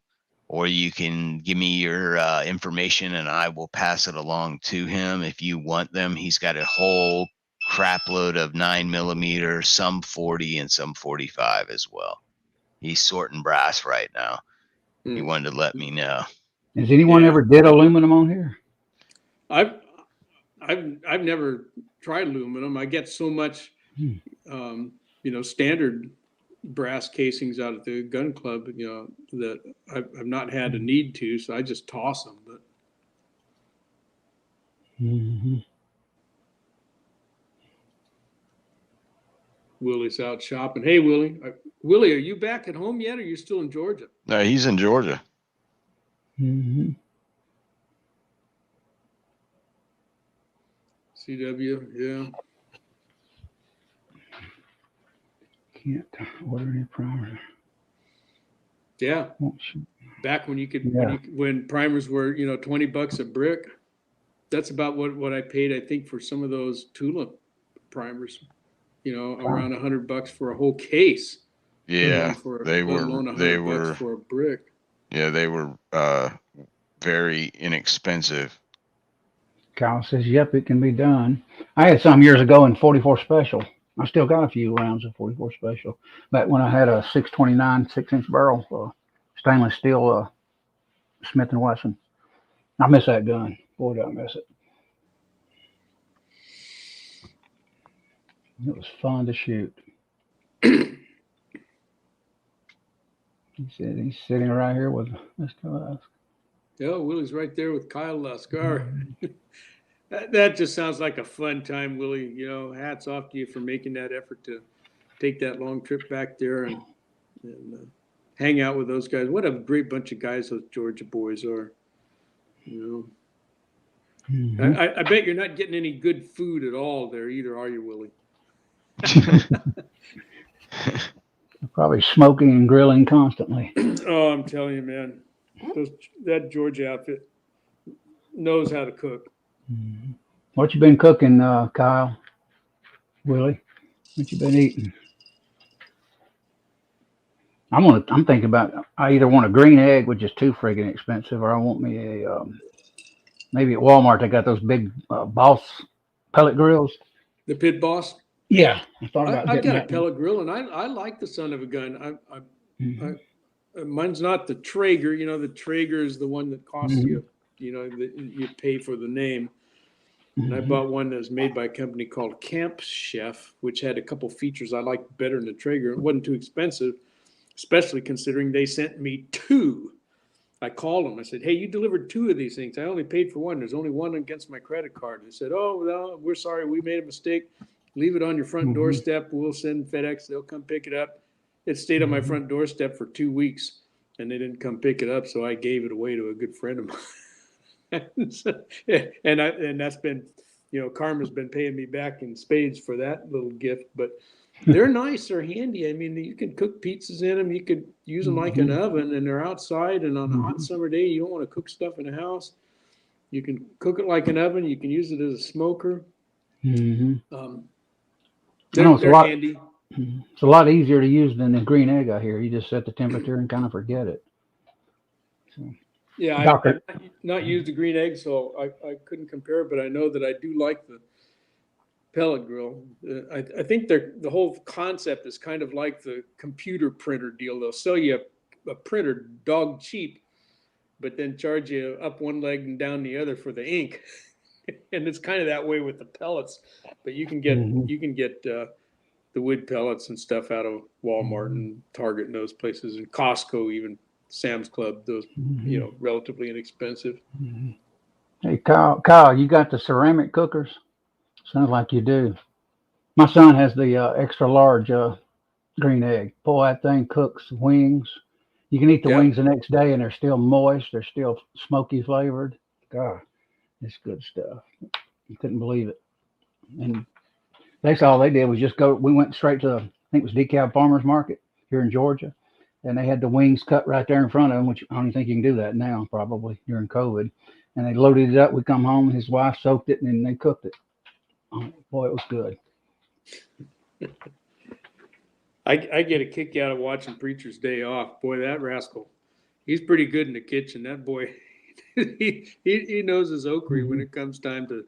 or you can give me your information and I will pass it along to him if you want them. He's got a whole crap load of 9mm, some 40 and some 45 as well. He's sorting brass right now. He wanted to let me know. Has anyone ever did aluminum on here? I've never tried aluminum. I get so much, standard brass casings out at the gun club, that I've not had a need to, so I just toss them. But Willie's out shopping. Hey, Willie, are you back at home yet, or are you still in Georgia? No, he's in Georgia. CW, yeah. Can't order any primer. Yeah. Back when you could, when primers were, $20 a brick. That's about what I paid, I think, for some of those Tula primers. Around $100 for a whole case. Yeah, they were for a brick. Yeah, they were very inexpensive. Kyle says, "Yep, it can be done." I had some years ago in 44 Special. I still got a few rounds of 44 Special. Back when I had a 629 6-inch barrel, stainless steel Smith & Wesson. I miss that gun. Boy, do I miss it. It was fun to shoot. He said he's sitting right here with Mr. Lusk. Yeah, Willie's right there with Kyle Lusk. That just sounds like a fun time, Willie. Hats off to you for making that effort to take that long trip back there and hang out with those guys. What a great bunch of guys those Georgia boys are. I bet you're not getting any good food at all there either, are you, Willie? Probably smoking and grilling constantly. Oh, I'm telling you, man. That Georgia outfit knows how to cook. What you been cooking, Kyle? Willie? What you been eating? I'm thinking about, I either want a green egg, which is too friggin' expensive, or I want me a maybe at Walmart they got those big Boss pellet grills. The Pit Boss? Yeah, I thought about I've got a pellet grill, and I like the son of a gun. Mine's not the Traeger. The Traeger is the one that costs you, you pay for the name. And I bought one that was made by a company called Camp Chef, which had a couple features I liked better than the Traeger. It wasn't too expensive, especially considering they sent me 2. I called them. I said, "Hey, you delivered 2 of these things. I only paid for one. There's only one against my credit card." They said, "Oh, no, we're sorry. We made a mistake. Leave it on your front doorstep. We'll send FedEx. They'll come pick it up." It stayed on my front doorstep for 2 weeks. and they didn't come pick it up, so I gave it away to a good friend of mine. And that's been, karma's been paying me back in spades for that little gift. But they're nice, they're handy. I mean, you can cook pizzas in them, you could use them like an oven, and they're outside. And on a hot summer day, you don't want to cook stuff in the house. You can cook it like an oven. You can use it as a smoker. They're handy. It's a lot easier to use than the green egg I hear. You just set the temperature and kind of forget it. So, yeah, I've not used the green egg, so I couldn't compare, but I know that I do like the pellet grill. I think the whole concept is kind of like the computer printer deal. They'll sell you a printer dog cheap, but then charge you up one leg and down the other for the ink. And it's kind of that way with the pellets, but you can get the wood pellets and stuff out of Walmart and Target and those places, and Costco, even Sam's Club, those, relatively inexpensive. Hey, Kyle, you got the ceramic cookers? Sounds like you do. My son has the extra large green egg. Boy, that thing cooks wings. You can eat the wings the next day and they're still moist. They're still smoky flavored. God, it's good stuff. You couldn't believe it. And that's all they did was just go. We went straight to, I think it was DeKalb Farmers Market here in Georgia. And they had the wings cut right there in front of them, which I don't even think you can do that now, probably during COVID. And they loaded it up. We come home and his wife soaked it and then they cooked it. Oh, boy, it was good. I get a kick out of watching Preacher's Day Off. Boy, that rascal, he's pretty good in the kitchen. That boy, he knows his okra when it comes time to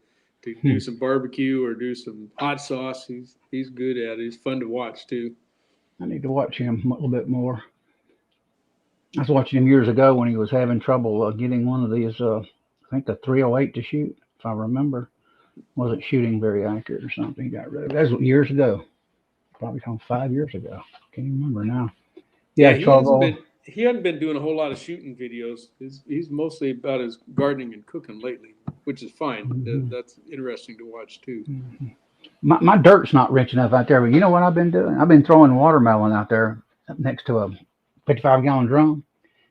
do some barbecue or do some hot sauce. He's good at it. He's fun to watch too. I need to watch him a little bit more. I was watching him years ago when he was having trouble getting one of these, I think the 308 to shoot, if I remember. Wasn't shooting very accurate or something. He got rid of it. That was years ago. Probably 5 years ago. Can't even remember now. Yeah, he hasn't been doing a whole lot of shooting videos. He's mostly about his gardening and cooking lately, which is fine. That's interesting to watch too. My dirt's not rich enough out there, but you know what I've been doing? I've been throwing watermelon out there next to a 55-gallon drum.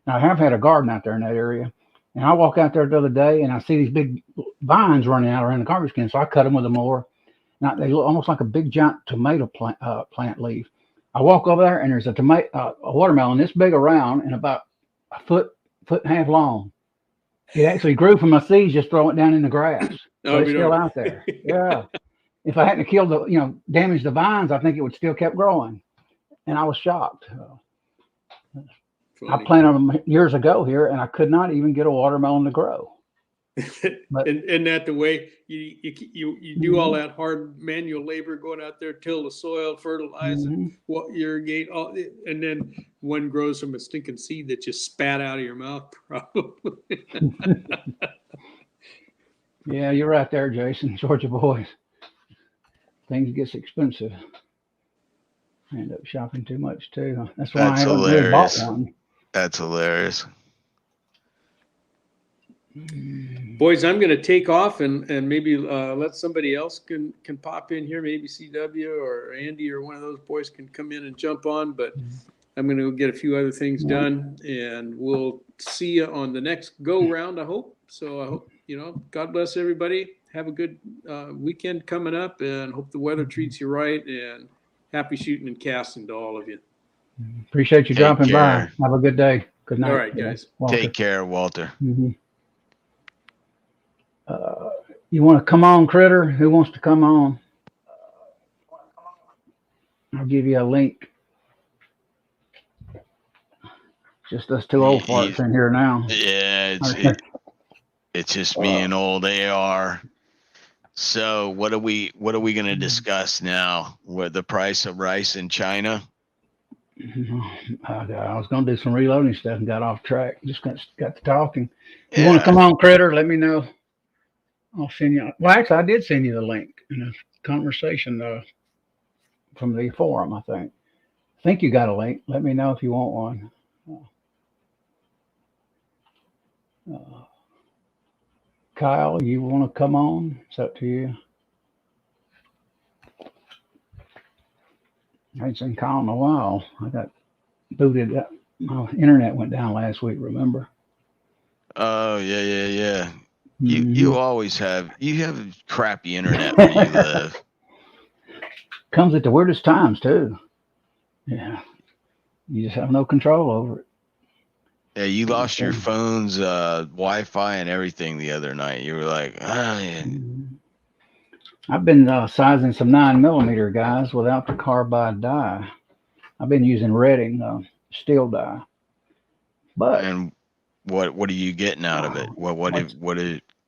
Now, I have had a garden out there in that area. And I walk out there the other day and I see these big vines running out around the garbage can. So I cut them with a mower. Now they look almost like a big giant tomato plant leaf. I walk over there and there's a watermelon this big around and about a foot and a half long. It actually grew from my seeds, just throw it down in the grass. So it's still out there. Yeah. If I hadn't killed damaged the vines, I think it would still kept growing. And I was shocked. I planted them years ago here, and I could not even get a watermelon to grow. But, and that the way you do all that hard manual labor, going out there, till the soil, fertilize, and irrigate, and then one grows from a stinking seed that you spat out of your mouth, probably. Yeah, you're right there, Jason. Georgia boys. Things gets expensive. I end up shopping too much too. That's why I haven't really bought one. That's hilarious. Boys, I'm going to take off and maybe let somebody else can pop in here. Maybe CW or Andy or one of those boys can come in and jump on. But I'm going to get a few other things done, and we'll see you on the next go round, I hope. So I hope, God bless everybody. Have a good weekend coming up, and hope the weather treats you right. And happy shooting and casting to all of you. Appreciate you dropping by. Have a good day. Good night. All right, guys. Walter. Take care, Walter. You want to come on, Critter? Who wants to come on? I'll give you a link. Just us two old farts in here now. Yeah, it's just me and old AR. So what are we going to discuss now? What the price of rice in China? I was going to do some reloading stuff and got off track. Just got to talking. You want to come on, Critter? Let me know. I'll send you. Well, actually, I did send you the link in a conversation from the forum, I think. I think you got a link. Let me know if you want one. Kyle, you want to come on? It's up to you. I ain't seen Kyle in a while. I got booted my internet went down last week. Remember? Oh yeah. Mhm. You always have crappy internet where you live. Comes at the weirdest times too. Yeah, you just have no control over it. Yeah, you lost your phone's Wi-Fi and everything the other night. You were like, ah, yeah. Mhm. I've been sizing some 9mm guys without the carbide die. I've been using Redding steel die, but And what are you getting out of it?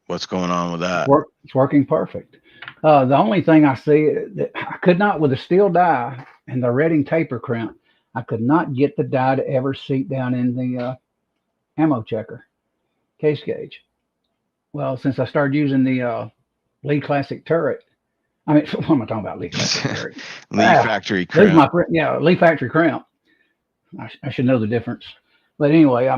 What's going on with that? it's working perfect. The only thing I see that I could not with the steel die and the Redding taper crimp, I could not get the die to ever seep down in the ammo checker case gauge. Well, since I started using the Lee Classic turret, I mean, what am I talking about? Lee Classic turret. Lee Factory Lee's crimp. Lee Factory crimp. I should know the difference. But anyway,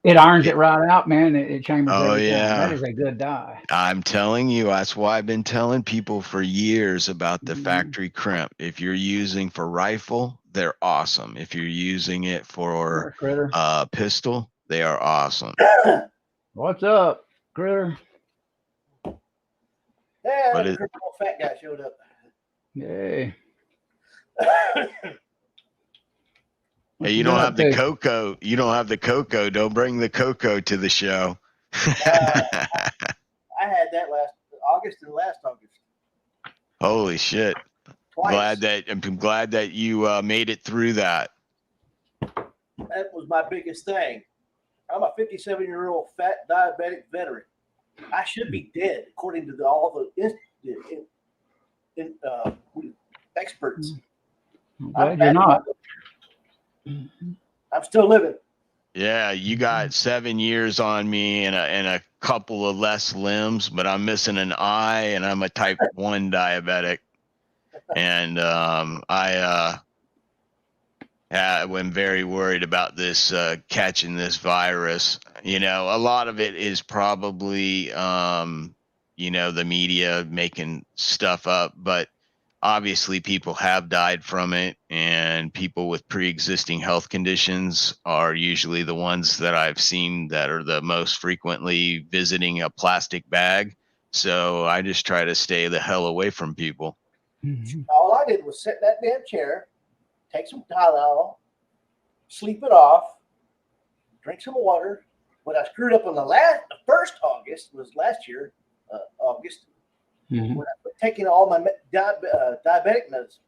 it irons it right out, man. It chambers Oh every time. That yeah. is a good die. I'm telling you, that's why I've been telling people for years about the Mhm. factory crimp. If you're using for rifle, they're awesome. If you're using it for Critter. pistol, they are awesome. What's up, Critter? Yeah, But the criminal fat guy showed up. Yay. Hey, you don't have the cocoa. You don't have the cocoa. Don't bring the cocoa to the show. I had that last August and last August. Holy shit! Twice. I'm glad that you made it through that. That was my biggest thing. I'm a 57-year-old fat diabetic veteran. I should be dead, according to all the experts. I'm glad you're not. I'm still living. Yeah, you got 7 years on me and a couple of less limbs, but I'm missing an eye, and I'm a type 1 diabetic, and I'm very worried about this catching this virus. You know, a lot of it is probably the media making stuff up, but obviously people have died from it, and people with pre-existing health conditions are usually the ones that I've seen that are the most frequently visiting a plastic bag. So I just try to stay the hell away from people. Mhm. All I did was sit in that damn chair, take some Tylenol, sleep it off, drink some water. What I screwed up on the first August was last year, August. Mhm. When I was taking all my diabetic medicine,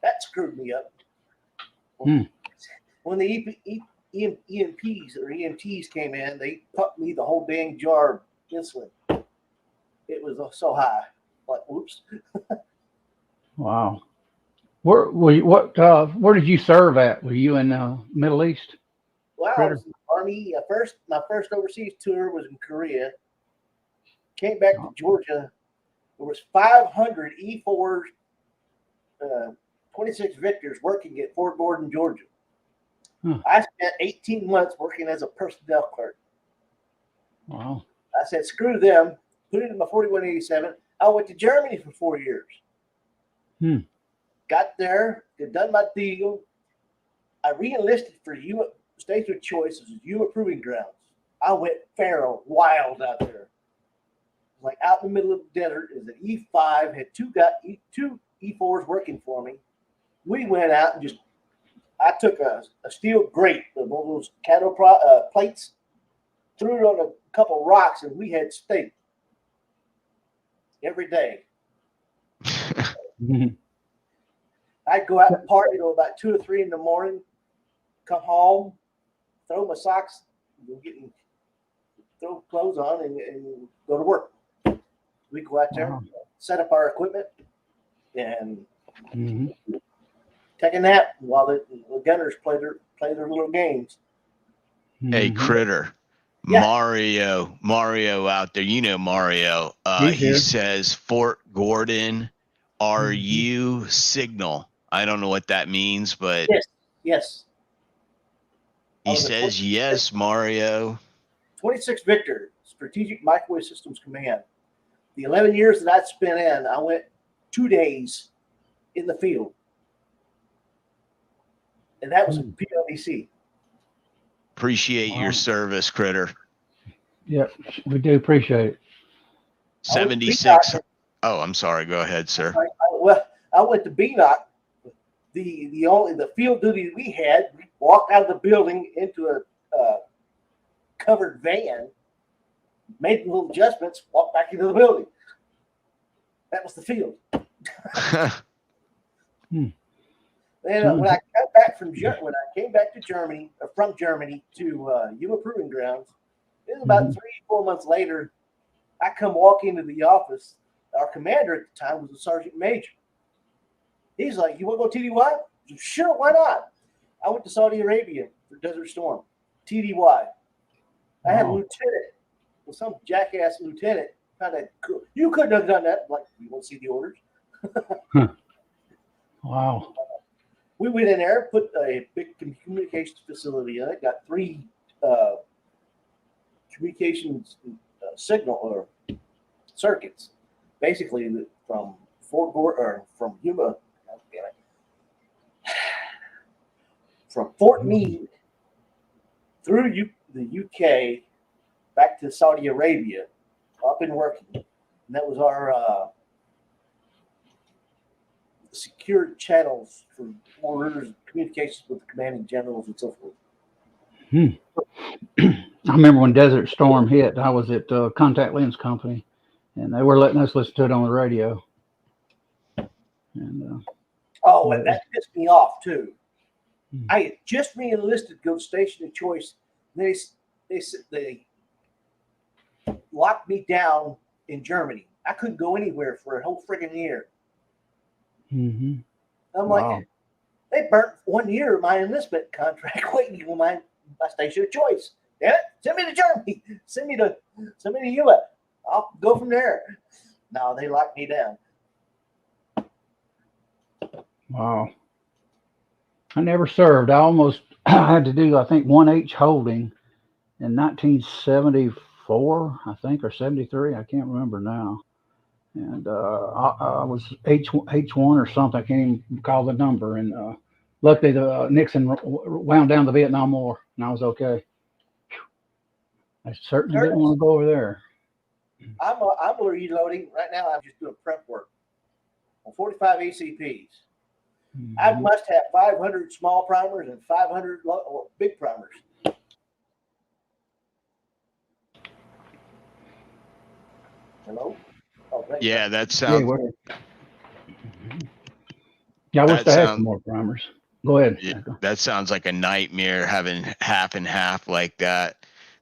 that screwed me up. When the EMPs or EMTs came in, they pumped me the whole dang jar of insulin. It was so high. Like, whoops. Wow. Where were you? Where did you serve at? Were you in Middle East? Well, I was in the Army. My first overseas tour was in Korea. Came back to Georgia. There was 500 E4s, 26 Victors working at Fort Gordon, Georgia. Huh. I spent 18 months working as a personnel clerk. Wow. I said, screw them. Put it in my 4187. I went to Germany for 4 years. Got there, done my deal. I re-enlisted for States with Choices, UMA Proving Grounds. I went feral, wild out there. Like out in the middle of the desert is an E5, had two E4s working for me. We went out and I took a steel grate of one of those cattle plates, threw it on a couple rocks, and we had steak every day. I'd go out and party till about 2 or 3 in the morning, come home, throw my socks, throw clothes on, and go to work. We go out there, set up our equipment, and take a nap while the gunners play their little games. Hey, Critter. Yeah. Mario out there. You know Mario. He says Fort Gordon, RU signal. I don't know what that means, but yes. He says yes, Mario. 26 Victor, Strategic Microwave Systems Command. The 11 years that I'd spent in, I went 2 days in the field. and that was PLDC. Appreciate your service, Critter. Yep, we do appreciate it. 76. Oh, I'm sorry. Go ahead, sir. I went to BNOC. The field duty we had, we walked out of the building into a covered van, made little adjustments, walked back into the building. That was the field. Then when I got back from Germany, from Germany to Yuma Proving Grounds, it was about 3-4 months later. I come walk into the office. Our commander at the time was a sergeant major. He's like, "You want to go TDY?" Said, "Sure, why not?" I went to Saudi Arabia for Desert Storm, TDY. I had a lieutenant, some jackass lieutenant. Kind of cool. You couldn't have done that. Like, you want to see the orders? Wow. We went in there, put a big communications facility in it, got 3 communications signal or circuits, basically from from Yuma, from Fort Meade through the UK back to Saudi Arabia, up and working. And that was our secured channels for orders, communications with the commanding generals and so forth. I remember when Desert Storm hit, I was at Contact Lens Company, and they were letting us listen to it on the radio. And and that pissed me off too. I had just re-enlisted, go to station of choice. They locked me down in Germany. I couldn't go anywhere for a whole friggin' year. I'm like, they burnt 1 year of my enlistment contract waiting on my station of choice. Damn it, send me to Germany. Send me to Yuma. I'll go from there. No, they locked me down. Wow. I never served. I almost had to do, I think, 1H holding in 1974, I think, or 73. I can't remember now. And I was H1 or something. I can't even call the number. And luckily, the Nixon wound down the Vietnam War, and I was okay. I certainly didn't want to go over there. I'm reloading right now. I'm just doing prep work on 45 ACPs. I must have 500 small primers and 500 big primers. Hello? Oh, yeah, that sounds. Yeah, I wish I had some more primers. Go ahead. Yeah, that sounds like a nightmare, having half and half like that.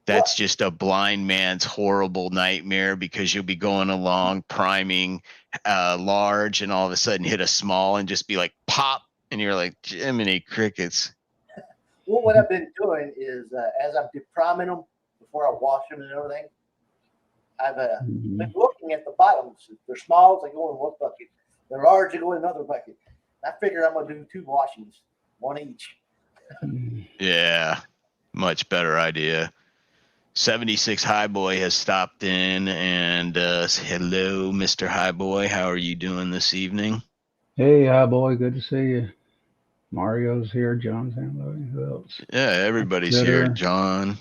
That's just a blind man's horrible nightmare, because you'll be going along priming large, and all of a sudden hit a small and just be like pop, and you're like, Jiminy crickets. Well, what I've been doing is as I'm depriming them before I wash them and everything, I've been looking at the bottoms. If they're small, they go in one bucket. They're large, they go in another bucket. I figure I'm going to do 2 washings, 1 each. Yeah, much better idea. 76 Highboy has stopped in, and hello, Mr. Highboy. How are you doing this evening? Hey, Highboy. Good to see you. Mario's here. John's handling. Who else? Yeah, everybody's here. John.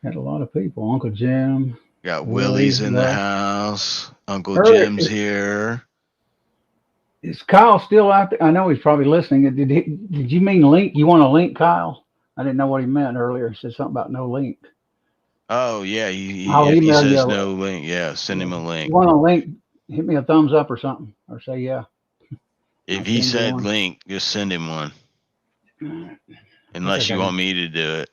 Had a lot of people. Uncle Jim. Got Willie's in the house. Uncle Jim's here. Is Kyle still out there? I know he's probably listening. Did you mean link? You want a link, Kyle? I didn't know what he meant earlier. He said something about no link. Oh, yeah. He says no link. Yeah, send him a link. You want a link? Hit me a thumbs up or something. Or say, yeah. If he said link, just send him one. Unless you want me to do it.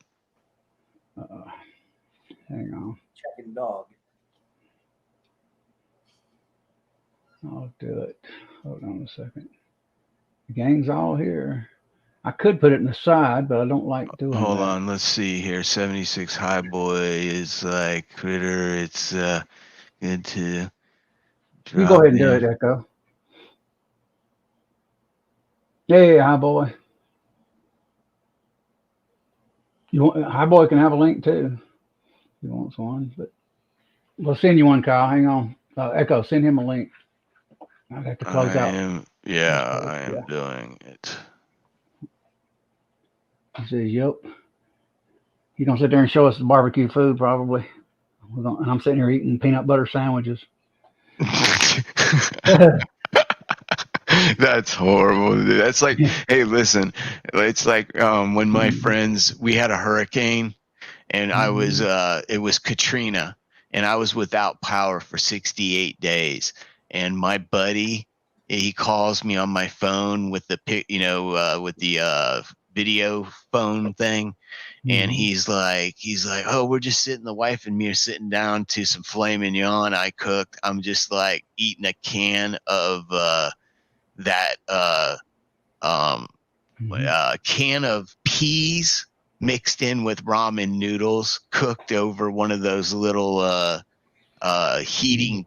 Hang on. Checking dog. I'll do it. Hold on a second. The gang's all here. I could put it in the side, but I don't like doing that. Hold on. Let's see here. 76 Highboy is like Critter. It's good to. You go ahead and do it, Echo. Hey, Highboy. Highboy can have a link too. He wants one, but we'll send you one, Kyle. Hang on. Echo, send him a link. I have to close out. I am doing it. He says, "Yep." He's gonna sit there and show us the barbecue food, probably. And I'm sitting here eating peanut butter sandwiches. That's horrible, dude. That's like, hey, listen, it's like when my friends, we had a hurricane, and it was Katrina, and I was without power for 68 days. And my buddy, he calls me on my phone with the video phone thing. And he's like, "Oh, we're just sitting. The wife and me are sitting down to some filet mignon I cooked. I'm just like eating a can of can of peas mixed in with ramen noodles, cooked over one of those little heating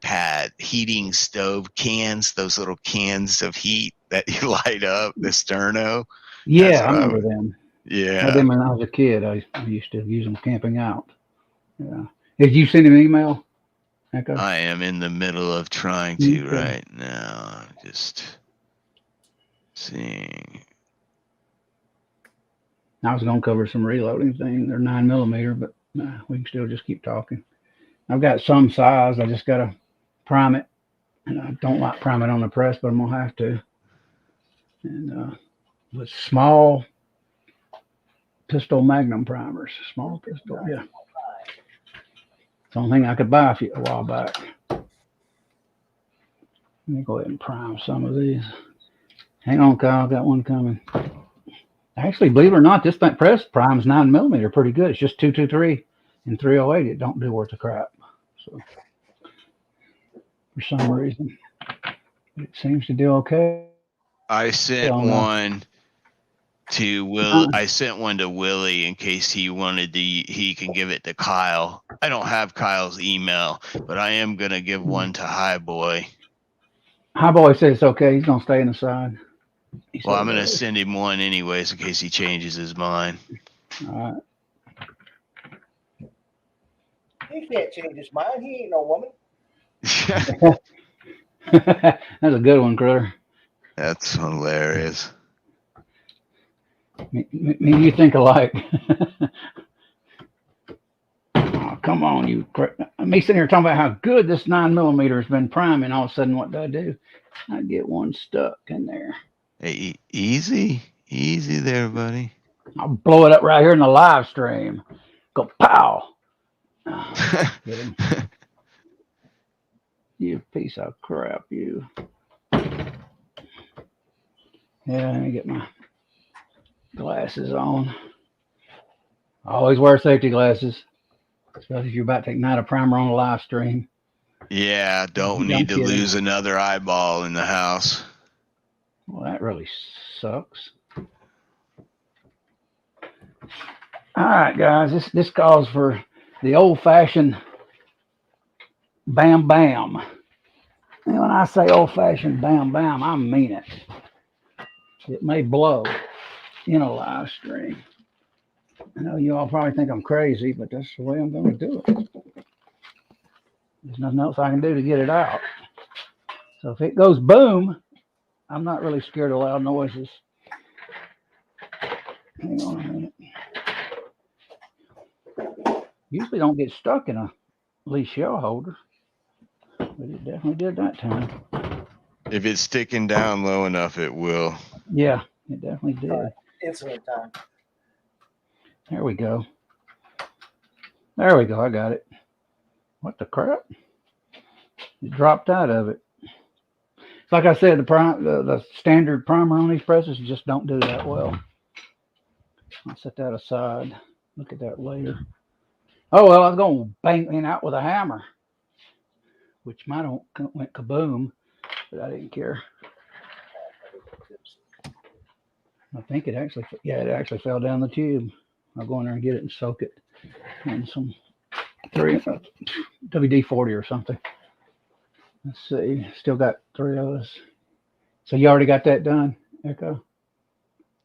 stove cans, those little cans of heat that you light up, the sterno." Yeah, I remember them. Yeah. I had them when I was a kid. I used to use them camping out. Yeah. Did you send him an email, Echo? I am in the middle of trying to right now. Just seeing. I was going to cover some reloading thing. They're 9mm, but we can still just keep talking. I've got some size. I just got to prime it. And I don't like prime it on the press, but I'm going to have to. And with small pistol magnum primers. Small pistol, yeah. It's the only thing I could buy a while back. Let me go ahead and prime some of these. Hang on, Kyle. Got one coming. Actually, believe it or not, this press primes 9mm pretty good. It's just 223 and 308. It don't do worth the crap. So for some reason, it seems to do okay. I sent one to Will. I sent one to Willie in case he wanted to. He can give it to Kyle. I don't have Kyle's email, but I am gonna give one to Highboy. Highboy says it's okay. He's gonna stay inside. Well, I'm gonna send him one anyways in case he changes his mind. All right. He can't change his mind. He ain't no woman. That's a good one, Critter. That's hilarious. Me you think alike. Oh, come on, you. Me sitting here talking about how good this 9mm has been priming. All of a sudden, what do? I get one stuck in there. Hey, easy there, buddy. I'll blow it up right here in the live stream. Go pow. Oh, get him. You piece of crap, you. Yeah, let me get my glasses on. Always wear safety glasses, especially if you're about to ignite a primer on a live stream. Yeah, don't need to lose another eyeball in the house. Well, that really sucks. All right, guys, this calls for the old-fashioned bam bam. And when I say old-fashioned bam bam, I mean it. It may blow in a live stream. I know you all probably think I'm crazy, but that's the way I'm going to do it. There's nothing else I can do to get it out. So if it goes boom, I'm not really scared of loud noises. Hang on a minute. Usually don't get stuck in a leaf shell holder, but it definitely did that time. If it's sticking down low enough, it will. Yeah, it definitely did. Incident time. There we go. There we go. I got it. What the crap? It dropped out of it. Like I said, the standard primer on these presses just don't do that well. I'll set that aside. Look at that later. Oh, well, I was going to bang it out with a hammer, which might have went kaboom, but I didn't care. I think it actually fell down the tube. I'll go in there and get it and soak it in some WD-40 or something. Let's see. Still got 3 of us. So you already got that done, Echo?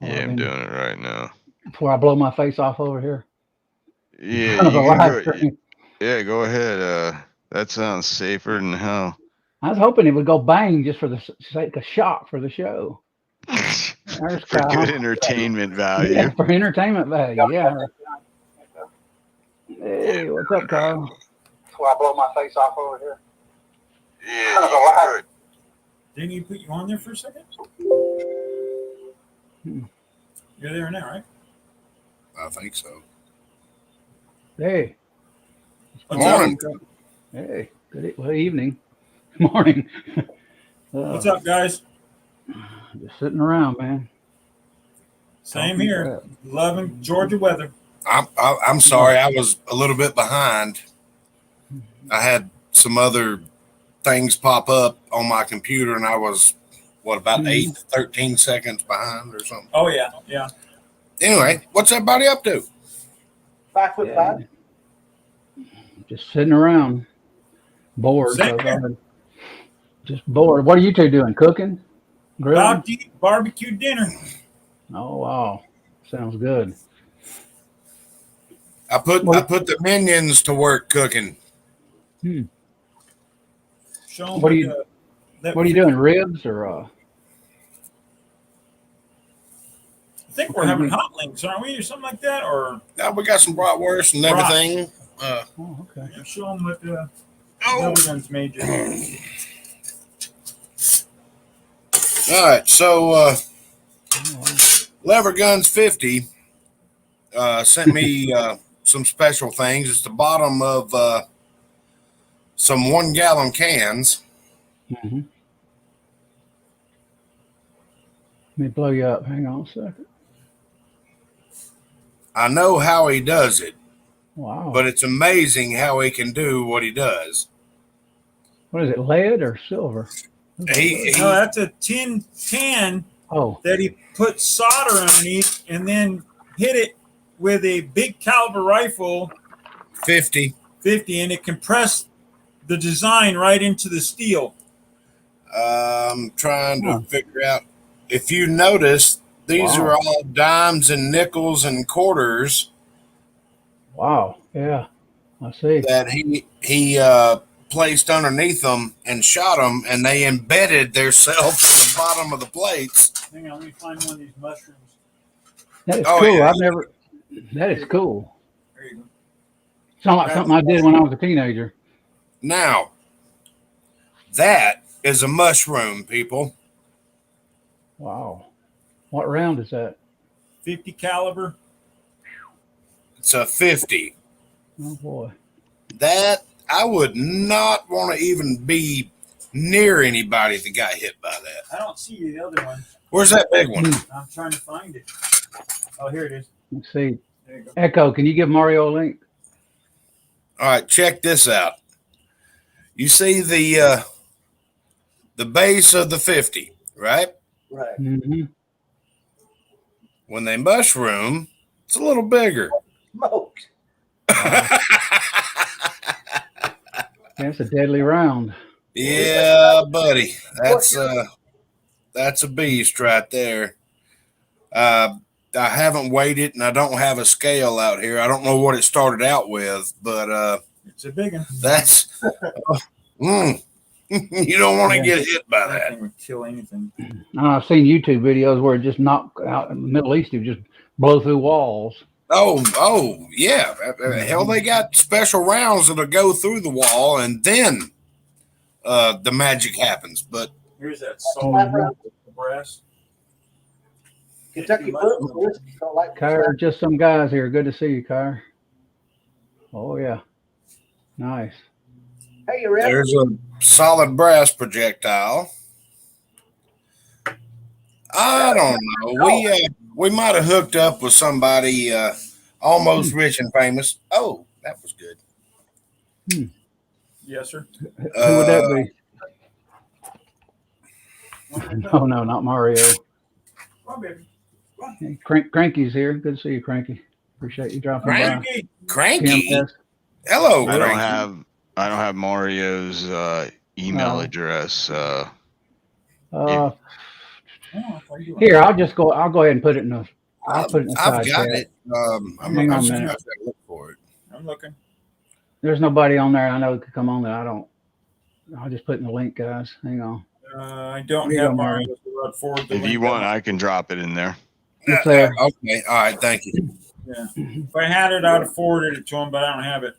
Yeah, I'm doing it right now. Before I blow my face off over here. Yeah, go ahead. That sounds safer than hell. I was hoping it would go bang just for the sake of shock for the show. There's For Kyle. good entertainment value. Yeah, for entertainment value. Yeah. Hey, what's up, Kyle? So I blow my face off over here. Yeah, you could. Didn't he put you on there for a second? You're there now, right? I think so. Hey. What's Morning. up? Hey. Good evening. Morning. What's up, guys? Just sitting around, man. Same here. Loving Georgia weather. I'm sorry, I was a little bit behind. I had some other things pop up on my computer, and I was about 13 seconds behind or something. Oh yeah, yeah. Anyway, what's everybody up to? 5'5". Just sitting around. Bored. Same so here. I'm just bored. What are you two doing? Cooking? Grilling? About to eat barbecue dinner. Oh wow. Sounds good. I put the minions to work cooking. Show 'em What are you doing? Ribs or I think we're having hot links, aren't we, or something like that? Or We got some bratwurst and everything. oh, okay. show them what the Oh. guns made you. All right, so ARguns1776 sent me some special things. It's the bottom of some 1 gallon cans. Mm-hmm. Let me blow you up. Hang on a second. I know how he does it, Wow. but it's amazing how he can do what he does. What is it? Lead or silver? He No, that's a tin can Oh, that he put solder underneath and then hit it with a big caliber rifle 50. 50, and it compressed the design right into the steel. I'm trying to figure out. If you notice, these are all dimes and nickels and quarters wow. Yeah, I see. that he placed underneath them and shot them, and they embedded themselves in the bottom of the plates. Hang on, let me find one of these mushrooms. That is Oh, cool. yeah. That is cool. There you go. Sounds like something I did when I was a teenager. Now, that is a mushroom, people. Wow. What round is that? 50 caliber. It's a 50. Oh boy. That I would not want to even be near anybody that got hit by that. I don't see the other one. Where's that big one? I'm trying to find it. Oh, here it is. Let's see. There you go. Echo, can you give Mario a link? All right, check this out. You see the base of the 50, right? Right. Mm-hmm. When they mushroom, it's a little bigger. Smoked. That's a deadly round. Yeah, buddy. That's a beast right there. I haven't weighed it, and I don't have a scale out here. I don't know what it started out with, but It's a big one. that's you don't want to get hit by That that. thing would kill anything. I've seen YouTube videos where it just knocked out in the Middle East. It would just blow through walls. Oh, yeah. Hell, they got special rounds that'll go through the wall, and then the magic happens. But Here's that solid brass. Kentucky Bourbon don't like Kyra, just some guys here. Good to see you, Kyra. Oh yeah, nice. Hey, you ready? there's a solid brass projectile. I don't know. We might have hooked up with somebody almost rich and famous. Oh, that was good. Yes, sir. Who would that be? No, not Mario. Come on, baby. Hey, Cranky's here. Good to see you, Cranky. Appreciate you dropping by. Cranky. Cranky. PMS. Hello, I Cranky. don't have Mario's email address. Oh, how you doing? Here, I'll go ahead and put it in the. I'll put it in the I've side got chat. it. I'm Hang on a just minute. gonna have to look for it. I'm looking. There's nobody on there I know that could come on that I don't. I'll just put in the link, guys. Hang on. There I don't You have go, mine. Mario. Forward the If link you want, I can drop it in there. It's there. Okay. All right. Thank you. Yeah. If I had it, I'd have forwarded it to him, but I don't have it.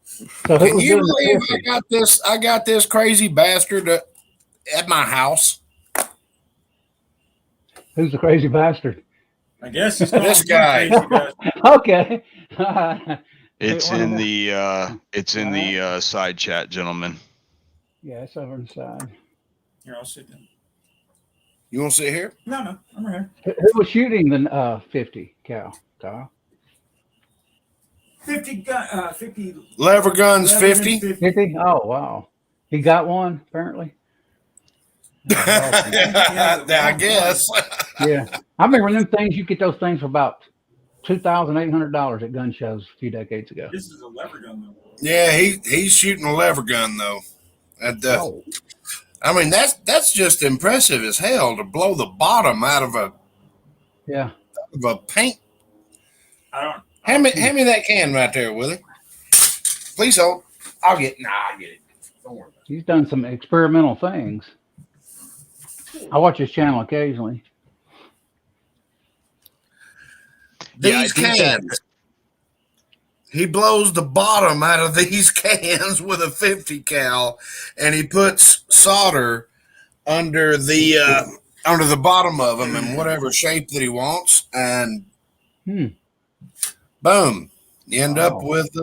So who Can was you doing the believe fishing? I got this crazy bastard at my house? Who's the crazy bastard? I guess he's This guy. Okay. It's One of in the- the side chat, gentlemen. Yeah, it's over inside. Here, I'll sit down. You want to sit here? No, I'm right here. Who was shooting the 50 cal, Kyle? 50 Lever guns 50. 50? Oh, wow. He got one, apparently. I guess. Yeah. I remember them things, you get those things for about $2,800 at gun shows a few decades ago. This is a lever gun, though. Yeah, he's shooting a lever gun though. Oh. I mean that's just impressive as hell to blow the bottom out of a paint. Hand me that can right there, Willie. Please hold. I'll get it. Don't worry about it. He's done some experimental things. I watch his channel occasionally. Yeah, I These think cans. He blows the bottom out of these cans with a 50 cal, and he puts solder under the bottom of them in whatever shape that he wants, and boom, you end up with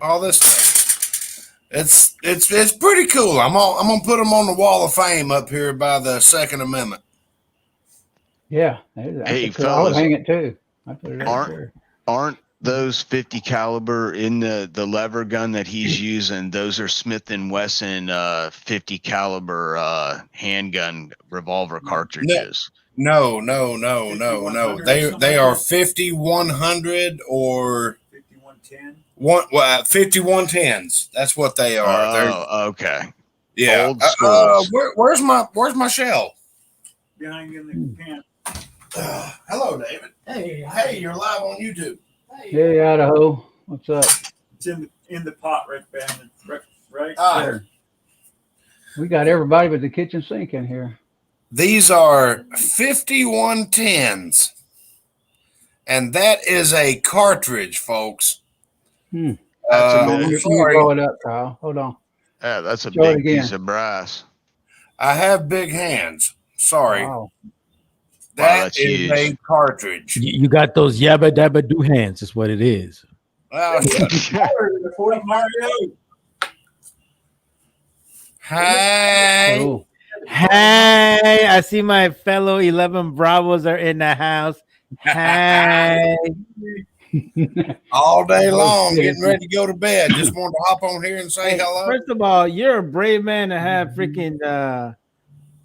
all this stuff. It's pretty cool. I'm gonna put them on the Wall of Fame up here by the Second Amendment. Yeah. Hey, I would fellas, hang it too. I put it right there. aren't those 50 caliber in the lever gun that he's using? Those are Smith and Wesson 50 caliber handgun revolver cartridges. No. They are 5100 or 5110s. That's what they are. Oh, okay. Yeah. Old schools. Where's my shell? Behind you in the can. Hello, David. Hey, you're live on YouTube. Hey, Idaho. What's up? It's in the pot right behind it. Right there. We got everybody but the kitchen sink in here. These are 5110s. And that is a cartridge, folks. That's Let me blow it up, Kyle. Hold on. Yeah, that's a Show it big again. piece of brass. I have big hands. Sorry. Wow. That is a cartridge. You got those yabba dabba do hands, is what it is. Oh, Mario. Hi. Cool. Hey, I see my fellow 11 Bravos are in the house. Hey. All day long, getting ready to go to bed. Just wanted to hop on here and say hello. First of all, you're a brave man to have freaking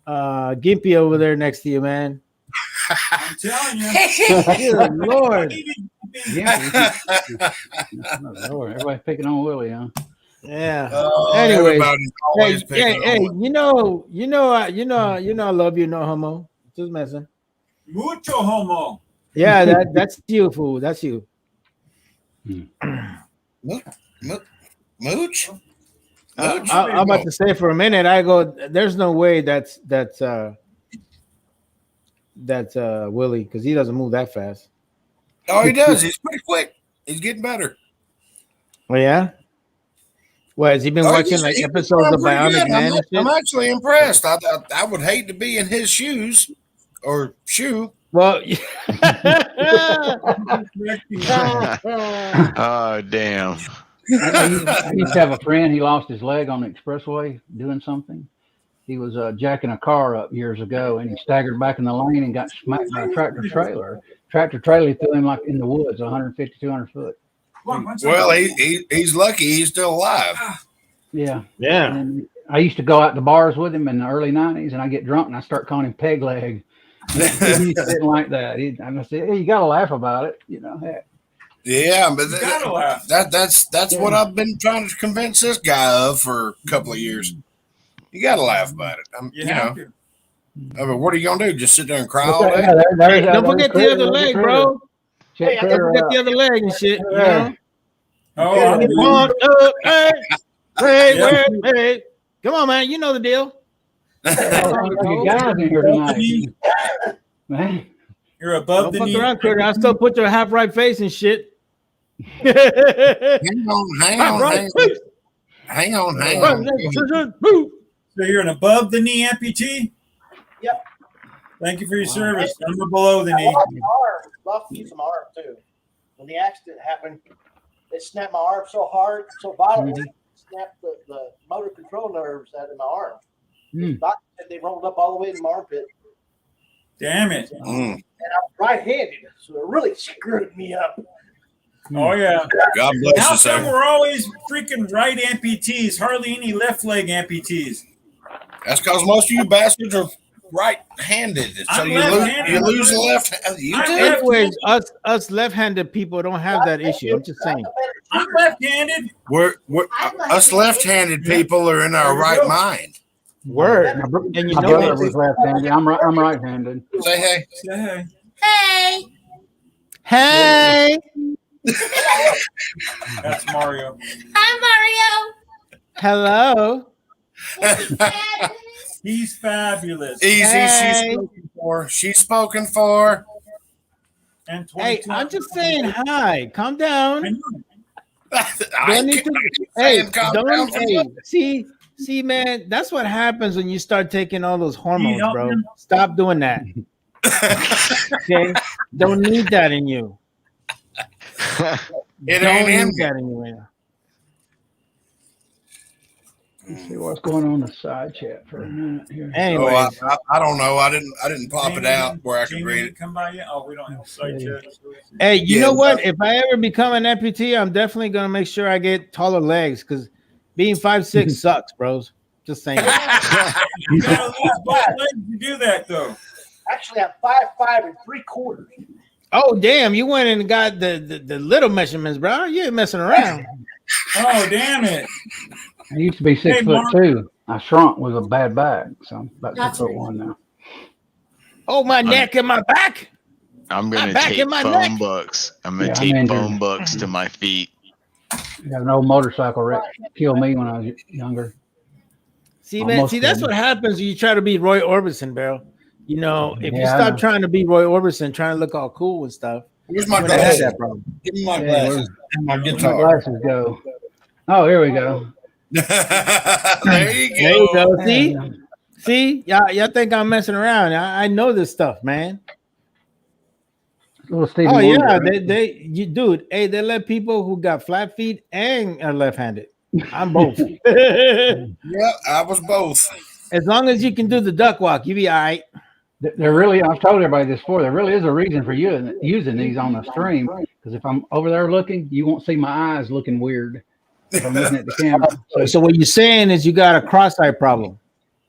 Gimpy over there next to you, man. I'm telling you. Good Lord. Lord, everybody's picking on Willie, huh? Yeah. Anyway, Anyways, hey, you know, I love you, no homo. Just messing. Mucho homo. Yeah, that's you, fool. That's you. Mooch? I'm about to say for a minute. I go. There's no way that's Willie, because he doesn't move that fast. Oh, he does. He's pretty quick. He's getting better. Oh yeah. Well, has he been watching like episodes of Bionic Man and shit? I'm actually impressed. I would hate to be in his shoes or shoe. Well, Oh, damn. I used to have a friend. He lost his leg on the expressway doing something. He was jacking a car up years ago, and he staggered back in the lane and got smacked by a tractor trailer. Tractor trailer threw him like in the woods, 150, 200 foot. Well, he's lucky he's still alive. Yeah. yeah. And I used to go out to bars with him in the early 90s, and I get drunk and I start calling him peg leg. He didn't like that. And I said, hey, you got to laugh about it, you know. Heck. Yeah, but gotta laugh. That's what I've been trying to convince this guy of for a couple of years. You got to laugh about it. You have to. I mean, what are you gonna do? Just sit there and cry all day? Hey, don't forget the other leg, bro. Hey, Don't forget the other leg and shit. You know? Oh, Hey. Come on, man. You know the deal. You guys in here tonight, man. You're above Don't the fuck knee. around, Kurt. I'll still put your half right face and shit. Hang on. So you're an above the knee amputee? Yep. Thank you for your service. I'm a below the knee. Lost me some arm too. When the accident happened, it snapped my arm so hard, so violently, snapped the motor control nerves out of my arm. The doctor said they rolled up all the way to my armpit. Damn it. And I'm right-handed, so it really screwed me up. Oh, yeah. God bless How you, come sir. we're always freaking right amputees, hardly any left leg amputees? That's because most of you bastards are right-handed. So I'm you left-handed. lose the left. You I'm do. left- Anyways, us left-handed people don't have that issue. I'm just saying. I'm left-handed. We're us left-handed people are in our right mind. Word. And you My know brother what? was left-handed. I'm right-handed. Say hey. Say Hey. That's Mario. Hi, Hello. He's fabulous. Easy. Hey. She's spoken for. And Hey, 22. I'm just saying hi. Calm down. I know. Don't need to, hey, don't, hey, see, man, that's what happens when you start taking all those hormones, help bro. him? Stop doing that. Okay? Don't need that in you. It Don't ain't need him. that in you. Man. Let's see what's going on in the side chat for a minute here. Oh, Anyways, I don't know. I didn't pop it out where I could Jamie read didn't it. come by yet? Oh, we don't have a site yet. hey, you Yeah, know what? If I ever become an amputee, I'm definitely gonna make sure I get taller legs because being 5'6" sucks, bros. Just saying. You gotta lose both legs to do that, though. Actually, I'm 5'5" and 3/4. Oh damn, you went and got the little measurements, bro. You ain't messing around. Oh, damn it. I used to be 6'2". Mark. I shrunk with a bad back, so I'm about 6'1" now. Oh, my neck and my back. I'm gonna back tape in my phone neck. books. I'm gonna Yeah, I'm tape injured. phone books to my feet. I got an old motorcycle wreck killed me when I was younger. See, man, Almost see, that's killed what me. happens when you try to be Roy Orbison, bro. You know, if you Yeah, I stop know. trying to be Roy Orbison, trying to look all cool and stuff, Where's you're my gonna have glasses? that problem. Give me my Yeah, glasses and my Where'd my guitar. glasses go? Oh, here we go. There you There you go. go. See, y'all think I'm messing around? I know this stuff, man. Little Stevie Oh Wonder, yeah, right? you dude. Hey, they let people who got flat feet and are left-handed. I'm both. Yeah, I was both. As long as you can do the duck walk, you be all right. There really, I've told everybody this before, there really is a reason for you using these on the stream. Because if I'm over there looking, you won't see my eyes looking weird if I'm looking at the camera. So what you're saying is you got a cross-eye problem.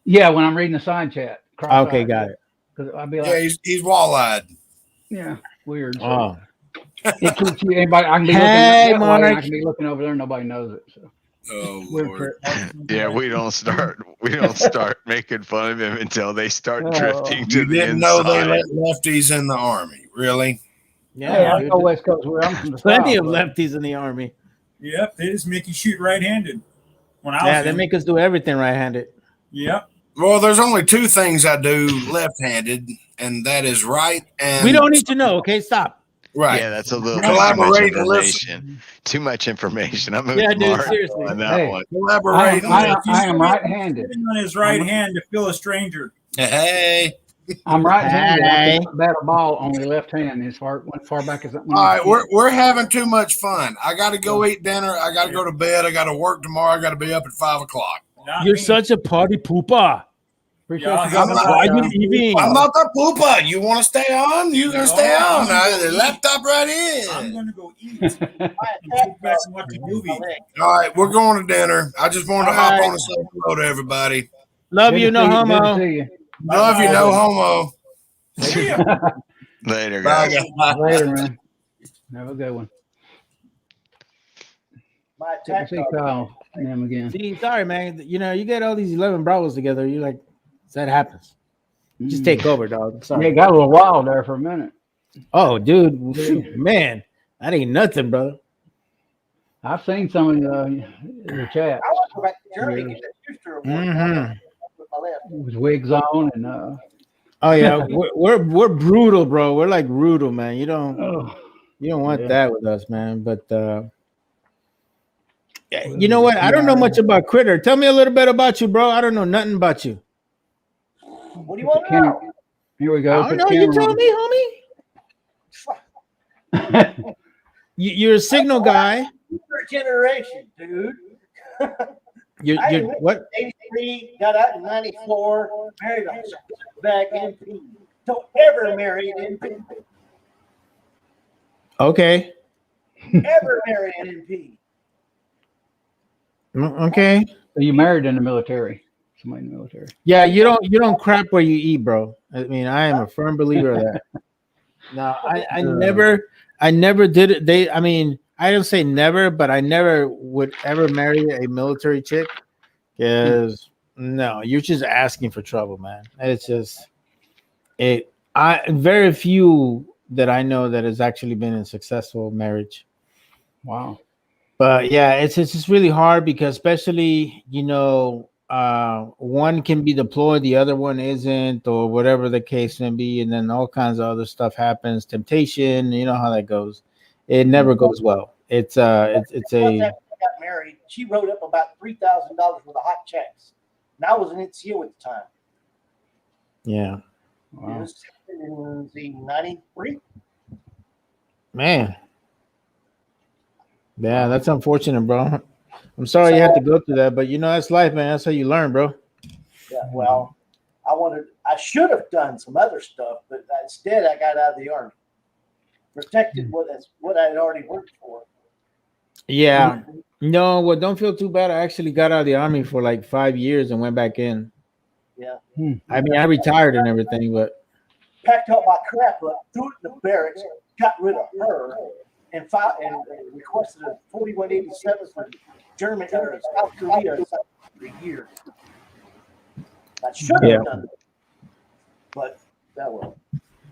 Yeah, when I'm reading the side chat. Okay, got it. Because I'll be Yeah, like, he's wall-eyed. yeah, weird. So Oh, it keeps you, anybody, I can be Hey, looking that way, and I Mark. can be looking over there, and nobody knows it. So Oh weird Lord. trick. Yeah, we don't start making fun of him until they start Oh, drifting to You the didn't know they inside. let lefties in the army, really? yeah. Hey, I dude. know West Coast where I'm from. The Plenty South, of but- lefties in the army. Yep, they just make you shoot right-handed. When I was Yeah, they in. make us do everything right-handed. Yep. Well, there's only two things I do left-handed, and that is right and We don't need to know. Okay, stop. right. Yeah, that's a little Collaborate too and much listen. information. Too much information. I'm with Yeah, dude, Mark seriously. on that Hey. one. Collaborate and I listen. am right-handed. Sitting on his right hand to feel a stranger. Hey. I'm right-handed. I Hey. can bat a ball on the left hand as far back as that. All right, we're having too much fun. I got to go eat dinner. I got to go to bed. I got to work tomorrow. I got to be up at 5 o'clock. Not You're me. such a party pooper. Appreciate Yeah, you coming I'm Why by. you leaving? I'm not the pooper. You want to stay on? You can stay No, on. I'm gonna The eat. laptop right I'm in. going to go eat. Sit back and watch a movie. All right, we're going to dinner. I just wanted to All hop right. on and say hello to everybody. Love Good you, to no see you. Good to homo. see you. Love you, no homo. See ya. Later, Bye, guys. guys. Later, man. Have a good one. My Good to attack see dog. Kyle and him again. See, sorry, man. You know, you get all these 11 bravos together. You're like, that happens. Just take over, dog. I'm Yeah, sorry. it got a little wild there for a minute. Oh, dude, man, that ain't nothing, brother. I've seen some of your chat. I want to go back to Germany and get that Schuster Award. Mhm. With my left. With wigs on and Oh yeah, we're brutal, bro. We're like brutal, man. You don't want yeah. that with us, man. But Well, you know what? I don't know yeah. much about Critter. Tell me a little bit about you, bro. I don't know nothing about you. What do you want to Camera. know? Here we I go. don't Put know. the You camera tell me, homie. on. You're a signal guy. Third generation, dude. You're what? 83, got out in 94, married a back MP. Don't ever marry an MP. Okay. Ever marry an MP. Okay. So you married in the military? Somebody in the military? Yeah, you don't crap where you eat, bro. I mean, I am a firm believer of that. No, I never did it. I mean, I don't say never, but I never would ever marry a military chick because no, you're just asking for trouble, man. It's just very few that I know that has actually been in successful marriage. Wow. But yeah, it's just really hard because especially, one can be deployed, the other one isn't, or whatever the case may be, and then all kinds of other stuff happens. Temptation, you know how that goes. It never goes well. It's a Got married. She wrote up about $3,000 worth of hot checks. And I was an NCO at the time. yeah. It Wow. was in 93. Man. Yeah, that's unfortunate, bro. I'm sorry you had to go through that, but that's life, man. That's how you learn, bro. Yeah, well, I should have done some other stuff, but instead I got out of the Army. Protected what I had already worked for. Yeah. No, well, don't feel too bad. I actually got out of the Army for like 5 years and went back in. Yeah. I mean, I retired and everything, but Packed up my crap up, threw it in the barracks, got rid of her, and requested a 4187 for Germany or South Korea for a year. I should have done it, but that was.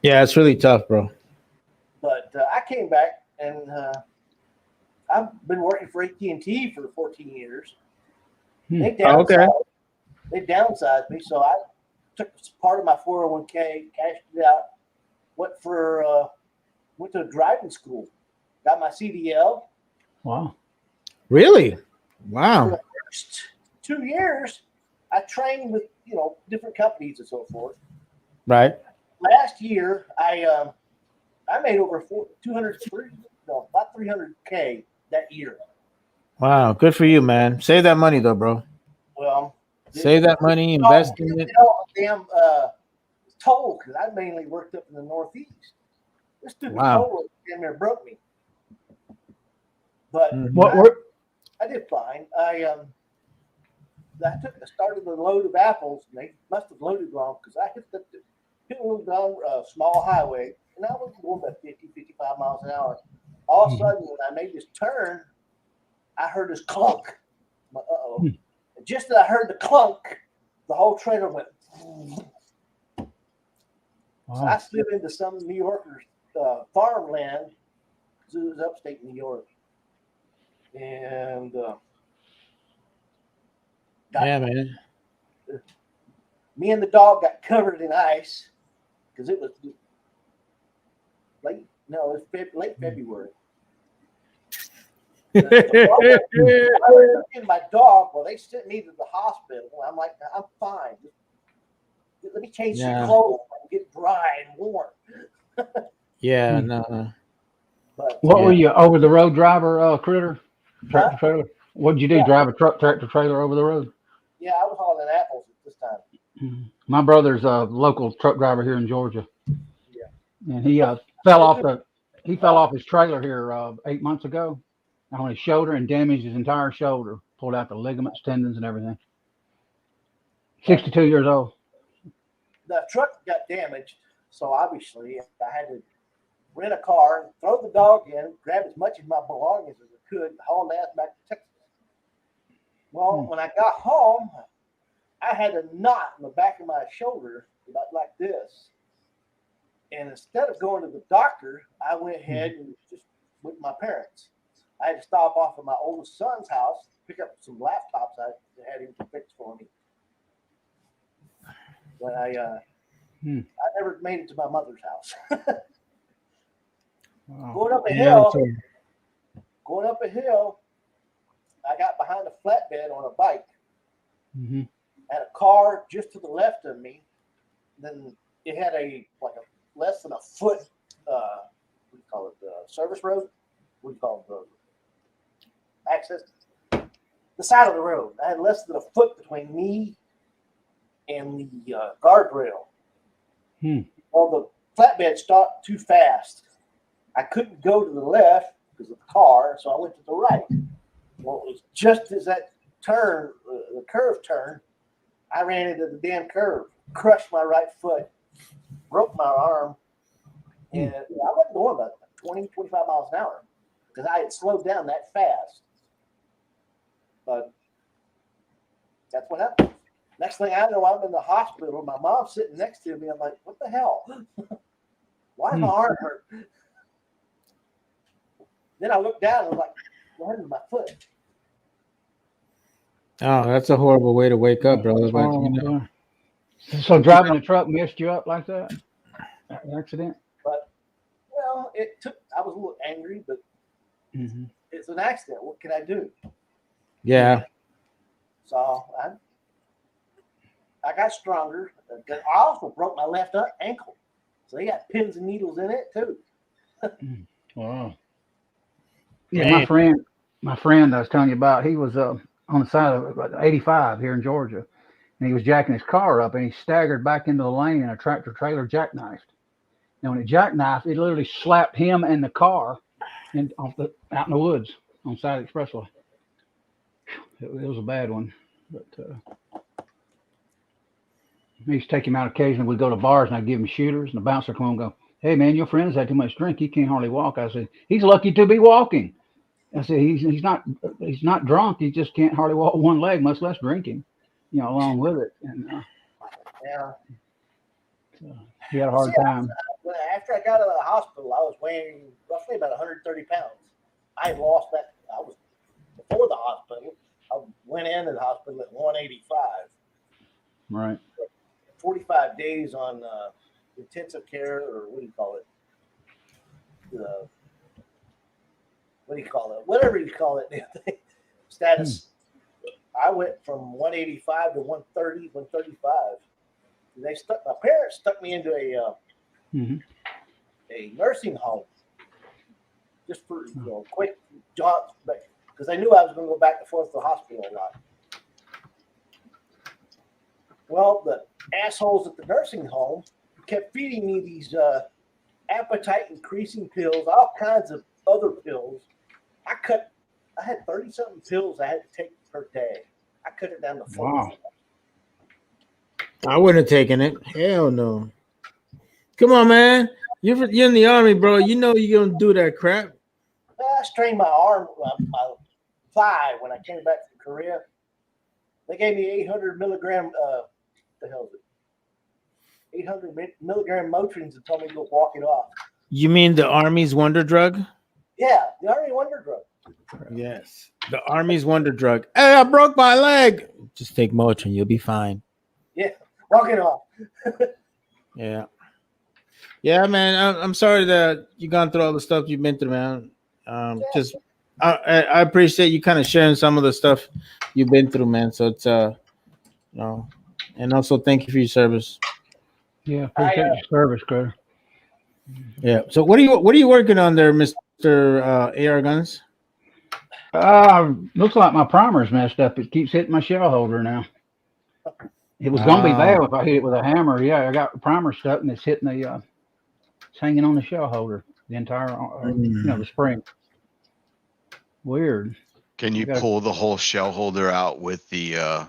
yeah, it's really tough, bro. But I came back, and I've been working for AT&T for 14 years. They downsized me, so I took part of my 401k, cashed it out, went to driving school, got my CDL. Wow. Really? For Wow. the first 2 years, I trained with different companies and so forth. Right. Last year, I made over about 300K that year. Wow. Good for you, man. Save that money, though, bro. Well, Save that money, invest in it. Damn toll, because I mainly worked up in the Northeast. This stupid toll damn near broke me. But I did fine. I started the load of apples, and they must have loaded wrong because I hit a little down small highway, and I was going about 50, 55 miles an hour. All of a sudden, when I made this turn, I heard this clunk. And just as I heard the clunk, the whole trailer went. Wow. So I slid into some New Yorker's farmland, because it was upstate New York. And man. Me and the dog got covered in ice because it was late February. I was looking my dog. Well, they sent me to the hospital. I'm like, I'm fine. Let me change some clothes and get dry and warm. Yeah, no. But What were you, over the road driver, Critter? Tractor trailer? What did you do? Drive a tractor trailer over the road? Yeah, I was hauling apples at this time. My brother's a local truck driver here in Georgia. Yeah. And he fell off his trailer here 8 months ago on his shoulder and damaged his entire shoulder. Pulled out the ligaments, tendons, and everything. 62 years old. The truck got damaged, so obviously I had to rent a car, throw the dog in, grab as much of my belongings as I could, haul ass back to Texas. Well, when I got home, I had a knot in the back of my shoulder, about like this. And instead of going to the doctor, I went ahead and just went with my parents. I had to stop off at my oldest son's house pick up some laptops I had him to fix for me. But I never made it to my mother's house. Wow. Going up a Yeah, hill, so- I got behind a flatbed on a bike. Mm-hmm. Had a car just to the left of me. Then it had less than a foot. What do you call it? Service road. What do you call it? Access. The side of the road. I had less than a foot between me and the guardrail. Well, the flatbed stopped too fast. I couldn't go to the left because of the car, so I went to the right. Well, it was just as that turn, the curve turned, I ran into the damn curve, crushed my right foot, broke my arm, and I wasn't going about 20, 25 miles an hour because I had slowed down that fast. But that's what happened. Next thing I know, I'm in the hospital. My mom's sitting next to me. I'm like, what the hell? Why does my arm hurt? Then I looked down and I'm like, what happened to my foot? Oh, that's a horrible way to wake up, bro. Like, you know. So driving the truck messed you up like that? Accident? But, well, I was a little angry, but it's an accident. What can I do? Yeah. So I got stronger. I also broke my left ankle. So they got pins and needles in it too. Wow. Yeah, my friend I was telling you about, he was on the side of 85 here in Georgia, and he was jacking his car up, and he staggered back into the lane, and a tractor trailer jackknifed. And when it jackknifed, it literally slapped him and the car out in the woods on the side of the expressway. It was a bad one, but I used to take him out occasionally. We'd go to bars, and I'd give him shooters, and the bouncer come and go, "Hey, man, your friend's had too much drink. He can't hardly walk." I said, "He's lucky to be walking." I said, he's not drunk. He just can't hardly walk one leg, much less drinking, along with it. And Yeah. he had a hard time. After I got out of the hospital, I was weighing roughly about 130 pounds. I had lost that. I was before the hospital. I went into the hospital at 185. Right. 45 days on intensive care, or what do you call it? What do you call it? Whatever you call it. Status. I went from 185 to 130, 135. My parents stuck me into a nursing home just for quick jobs, because I knew I was going to go back and forth to the hospital a lot. Well, the assholes at the nursing home kept feeding me these appetite increasing pills, all kinds of other pills. I had 30-something pills I had to take per day. I cut it down to 4. Wow. I wouldn't have taken it. Hell no. Come on, man. You're in the Army, bro. You know you're going to do that crap. I strained my arm, my thigh when I came back from Korea. They gave me 800 milligram, what the hell is it? 800 milligram Motrins and told me to go walk it off. You mean the Army's wonder drug? Yeah, the Army wonder drug. Yes. The Army's wonder drug. Hey, I broke my leg. Just take Motrin. You'll be fine. Yeah, walk it off. Yeah. Yeah, man. I'm sorry that you've gone through all the stuff you've been through, man. I appreciate you kind of sharing some of the stuff you've been through, man. So it's and also thank you for your service. Yeah, appreciate your service, Chris. Yeah. So what are you working on there, Mr. AR Guns? Looks like my primer's messed up. It keeps hitting my shell holder now. It was gonna be bad if I hit it with a hammer. Yeah, I got the primer stuck and it's hitting it's hanging on the shell holder, the entire, the spring. Weird. Can you pull the whole shell holder out with the?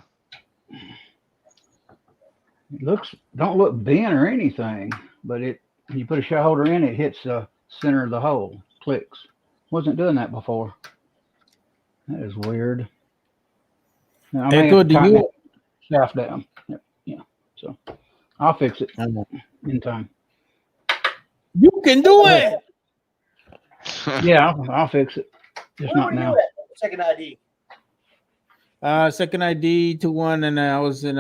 It don't look bent or anything, but when you put a shell holder in, it hits the center of the hole, clicks. Wasn't doing that before. That is weird. Now, Hey, good. Do you shaft down? Yeah. So I'll fix it in time. You can do it. Yeah, I'll fix it. Just Where not were now. you at? Second ID. Second ID to one, and I was in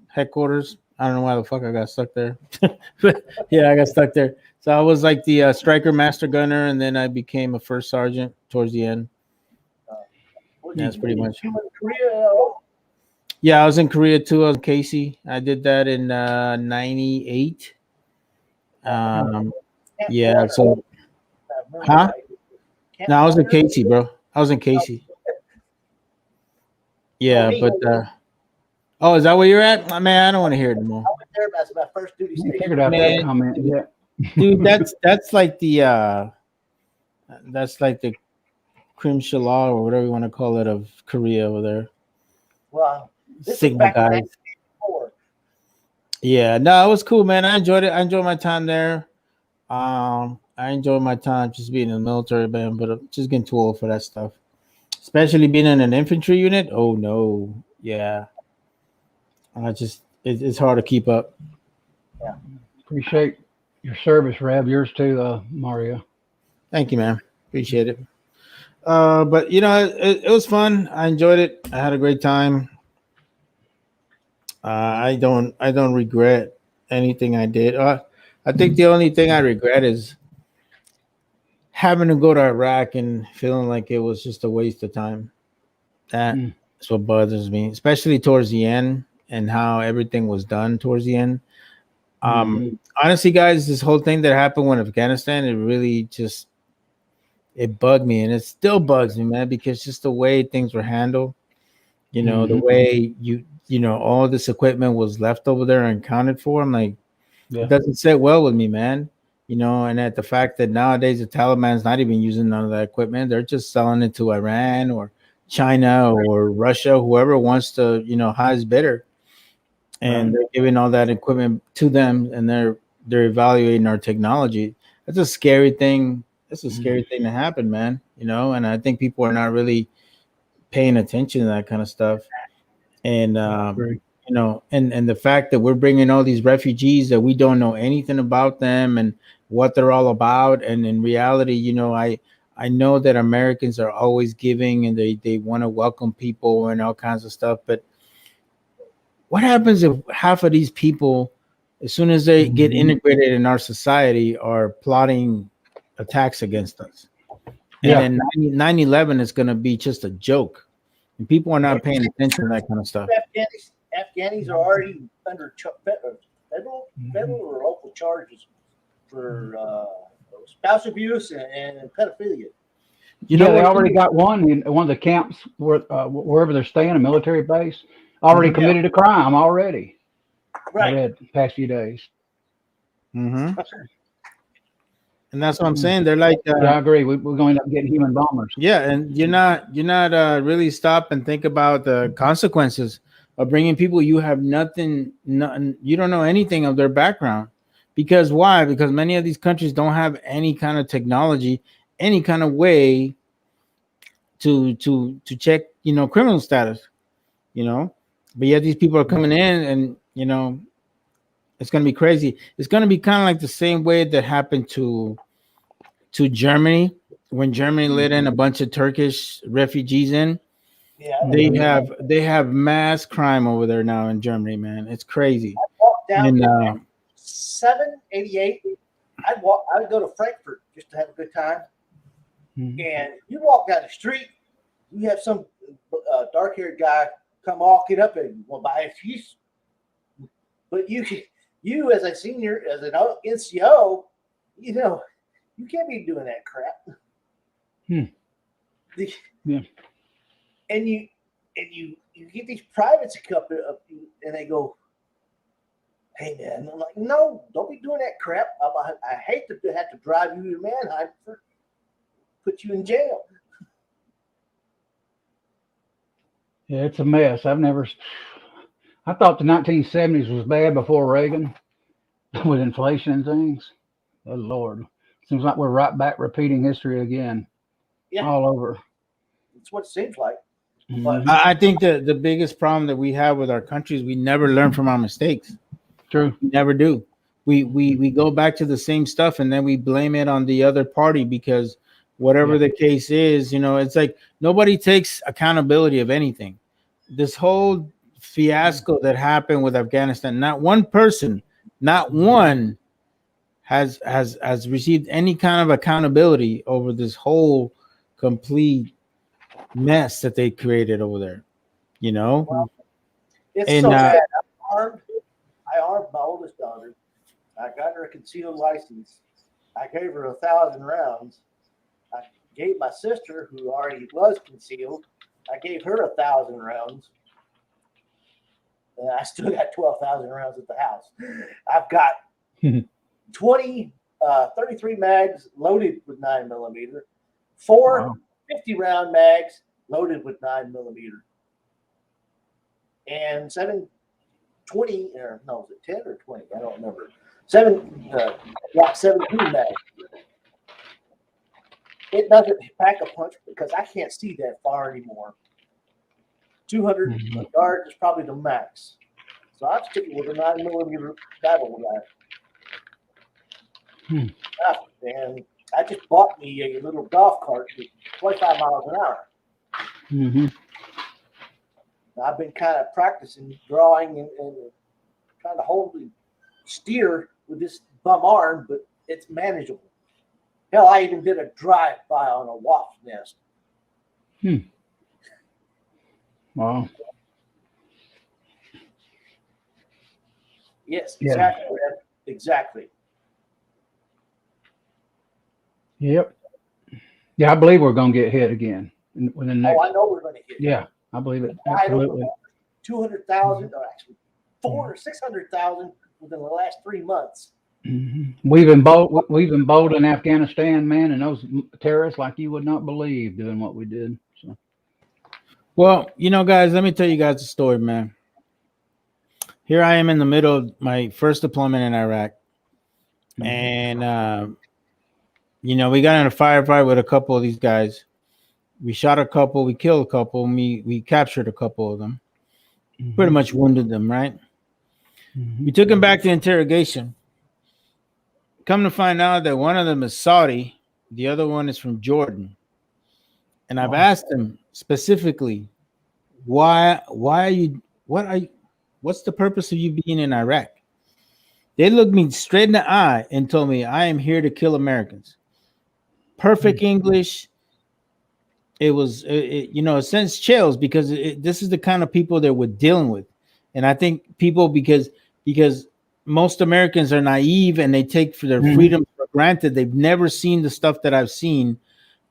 headquarters. I don't know why the fuck I got stuck there. But yeah, I got stuck there. So I was like the striker master gunner, and then I became a first sergeant towards the end. That's pretty much. You in Korea at all? Yeah, I was in Korea too. I was in Casey. I did that in '98. Yeah. So, huh? No, I was in Casey, bro. I was in Casey. Yeah, but oh, is that where you're at? Man, I don't want to hear it anymore. I went there. That's my first duty You station. figured out that comment. Yeah. Dude, that's like the Krim Shala or whatever you want to call it of Korea over there. Well, this is Sigma back in guys. 1984. Yeah, no, it was cool, man. I enjoyed it. I enjoyed my time there. I enjoyed my time just being in the military, man, but I'm just getting too old for that stuff. Especially being in an infantry unit. Oh no, yeah. It's hard to keep up. Appreciate your service, Reb. Yours too, Mario. Thank you, man. Appreciate it. But you know, it was fun. I enjoyed it. I had a great time. I don't regret anything I did. I think the only thing I regret is having to go to Iraq and feeling like it was just a waste of time. That's what bothers me, especially towards the end and how everything was done towards the end. Honestly, guys, this whole thing that happened with Afghanistan, it really just it bugged me, and it still bugs me, man, because just the way things were handled, you know, the way you know, all this equipment was left over there and accounted for. I'm like, it doesn't sit well with me, man. You know, and at the fact that nowadays the Taliban's not even using none of that equipment, they're just selling it to Iran or China or Russia, whoever wants to, you know, highest bidder, and they're giving all that equipment to them, and they're evaluating our technology. That's a scary thing. That's a scary thing to happen, man. You know, and I think people are not really paying attention to that kind of stuff. And you know, and the fact that we're bringing all these refugees that we don't know anything about them and what they're all about, and in reality, you know, I know that Americans are always giving and they want to welcome people and all kinds of stuff, but what happens if half of these people, as soon as they get integrated in our society, are plotting attacks against us? And then 9/11 is going to be just a joke, and people are not paying attention to that kind of stuff. Afghanis are already under federal or local charges for spouse abuse and pedophilia. You know, they already got one in one of the camps wherever they're staying, a military base, already committed a crime already. Right. I read the past few days. And that's what I'm saying. They're like, I agree. We're going to end up getting human bombers. Yeah, and you're not really stop and think about the consequences of bringing people you have nothing, you don't know anything of their background. Because why? Because many of these countries don't have any kind of technology, any kind of way to check, you know, criminal status, you know. But yet these people are coming in, and you know, it's going to be crazy. It's going to be kind of like the same way that happened to Germany when Germany let in a bunch of Turkish refugees in. Yeah, they have mass crime over there now in Germany, man. It's crazy. I walked down And 788. I'd go to Frankfurt just to have a good time. And you walk down the street, you have some dark-haired guy come walking up and will buy a piece. But you as a senior, as an NCO, you know, you can't be doing that crap. And you get these privates to come up and they go, "Hey man," I'm like, "No, don't be doing that crap. I hate to have to drive you to Mannheim for put you in jail." Yeah, it's a mess. I thought the 1970s was bad before Reagan with inflation and things. Oh Lord, seems like we're right back repeating history again. Yeah, all over. It's what it seems like. I think that the biggest problem that we have with our country is we never learn from our mistakes. True. We never do. We go back to the same stuff, and then we blame it on the other party because whatever the case is, you know, it's like nobody takes accountability of anything. this whole fiasco that happened with Afghanistan, not one person, not one has received any kind of accountability over this whole complete mess that they created over there. You know, Well, it's and so sad. I armed my oldest daughter. I got her a concealed license. I gave her 1,000 rounds. I gave my sister, who already was concealed, I gave her 1,000 rounds. And I still got 12,000 rounds at the house. I've got 33 mags loaded with 9mm, four 50-round mags loaded with 9mm, and 720, or no, was it 10 or 20? I don't remember. 17 mags. It doesn't pack a punch because I can't see that far anymore. 200 yards is probably the max. So I'm sticking with a 9mm battle rifle. And I just bought me a little golf cart with 25 miles an hour. Mm-hmm. I've been kind of practicing drawing and trying to hold the steer with this bum arm, but it's manageable. Hell, I even did a drive-by on a wasp nest. Wow. Yes, exactly. Yeah. Exactly. Yep. Yeah, I believe we're going to get hit again within the next. Oh, I know we're going to hit. Yeah, I believe it. Absolutely. 200,000, or actually 400,000 or 600,000 within the last 3 months. Mm-hmm. We've emboldened Afghanistan, man, and those terrorists like you would not believe doing what we did. So. Well, you know, guys, let me tell you guys a story, man. Here I am in the middle of my first deployment in Iraq. And, you know, we got in a firefight with a couple of these guys. We shot a couple, we killed a couple, we captured a couple of them, pretty much wounded them, right? We took them back to interrogation. Come to find out that one of them is Saudi, the other one is from Jordan. And I've asked them specifically, what's the purpose of you being in Iraq? They looked me straight in the eye and told me, I am here to kill Americans. Perfect English. It was, you know, it sends chills because this is the kind of people that we're dealing with. And I think people, because most Americans are naive and they take for their freedom for granted. They've never seen the stuff that I've seen.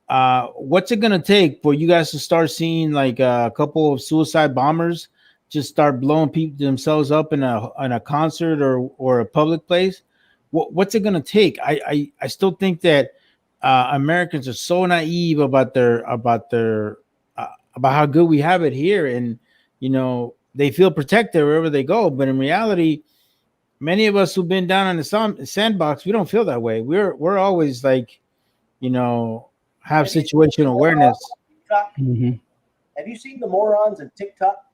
What's it going to take for you guys to start seeing like a couple of suicide bombers just start blowing people themselves up in a concert or a public place? What's it going to take? I still think that Americans are so naive about how good we have it here, and you know they feel protected wherever they go. But in reality, many of us who've been down in the sandbox, we don't feel that way. We're always like, you know, have situational awareness. Have you seen the morons in TikTok?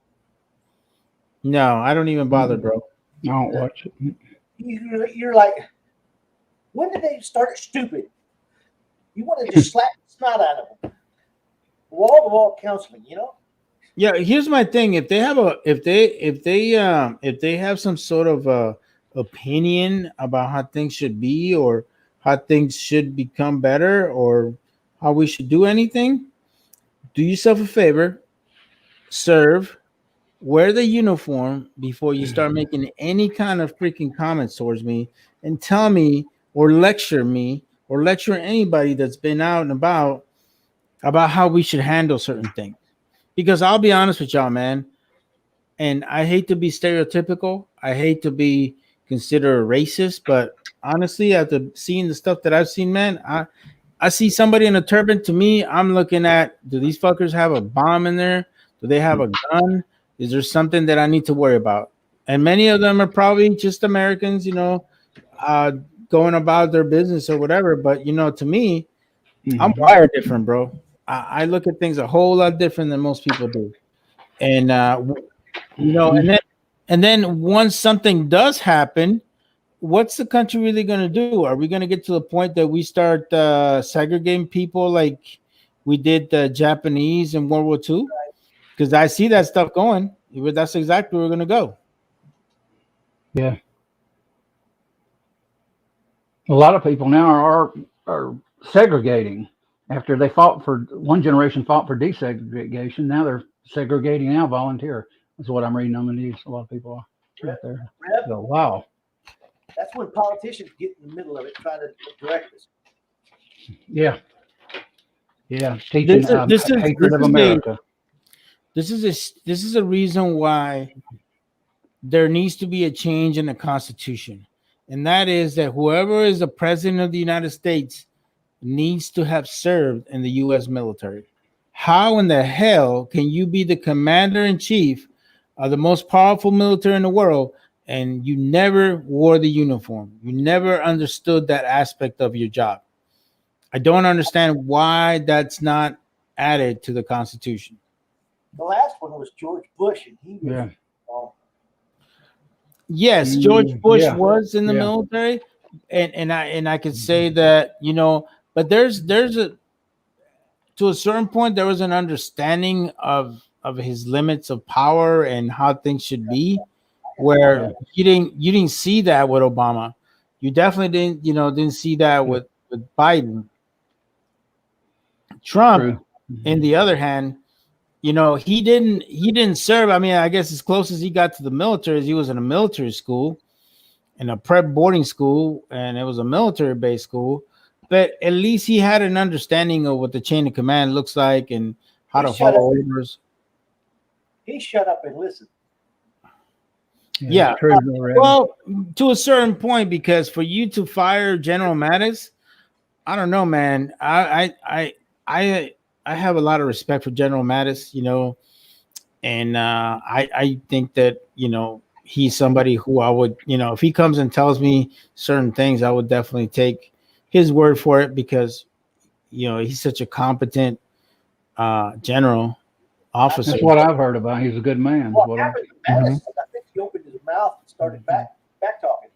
No, I don't even bother, bro. I don't watch it. You're like, when did they start stupid? You want to just slap the snot out of them. Wall-to-wall counseling, you know? Yeah, here's my thing. If they have some sort of opinion about how things should be or how things should become better or how we should do anything, do yourself a favor, serve, wear the uniform before you start making any kind of freaking comments towards me, and tell me or lecture anybody that's been out and about how we should handle certain things. Because I'll be honest with y'all, man, and I hate to be stereotypical, I hate to be considered racist, but honestly, after seeing the stuff that I've seen, man, I see somebody in a turban. To me, I'm looking at, do these fuckers have a bomb in there? Do they have a gun? Is there something that I need to worry about? And many of them are probably just Americans, you know, going about their business or whatever. But, you know, to me, I'm wired different, bro. I look at things a whole lot different than most people do. And, you know, and then once something does happen, what's the country really going to do? Are we going to get to the point that we start segregating people like we did the Japanese in World War II? because I see that stuff going. That's exactly where we're gonna go. Yeah. A lot of people now are segregating after they fought for one generation fought for desegregation. Now they're segregating now volunteer. That's what I'm reading on the news. A lot of people are out there. Rev, So, wow. that's when politicians get in the middle of it, trying to direct us. Yeah. Yeah. Teaching hatred of America. This is a reason why there needs to be a change in the Constitution, and that is that whoever is the president of the United States needs to have served in the U.S. military. How in the hell can you be the commander in chief of the most powerful military in the world and you never wore the uniform? You never understood that aspect of your job. I don't understand why that's not added to the Constitution. The last one was George Bush, and he was. Yeah. Yes, George Bush Yeah. was in the military, and I could say that, you know, but there's a to a certain point there was an understanding of his limits of power and how things should be, where you didn't see that with Obama. You definitely didn't see that with Biden. Trump, in the other hand, he didn't serve. I mean, I guess as close as he got to the military is he was in a military school, in a prep boarding school, and it was a military-based school. But at least he had an understanding of what the chain of command looks like and how to follow orders. He shut up and listened. Yeah. Well, to a certain point, because for you to fire General Mattis, I don't know, man. I have a lot of respect for General Mattis, and I think that he's somebody who I would, if he comes and tells me certain things, I would definitely take his word for it, because he's such a competent general officer. That's what I've heard about. He's a good man. What happened to Madison? I think he opened his mouth and started back talking.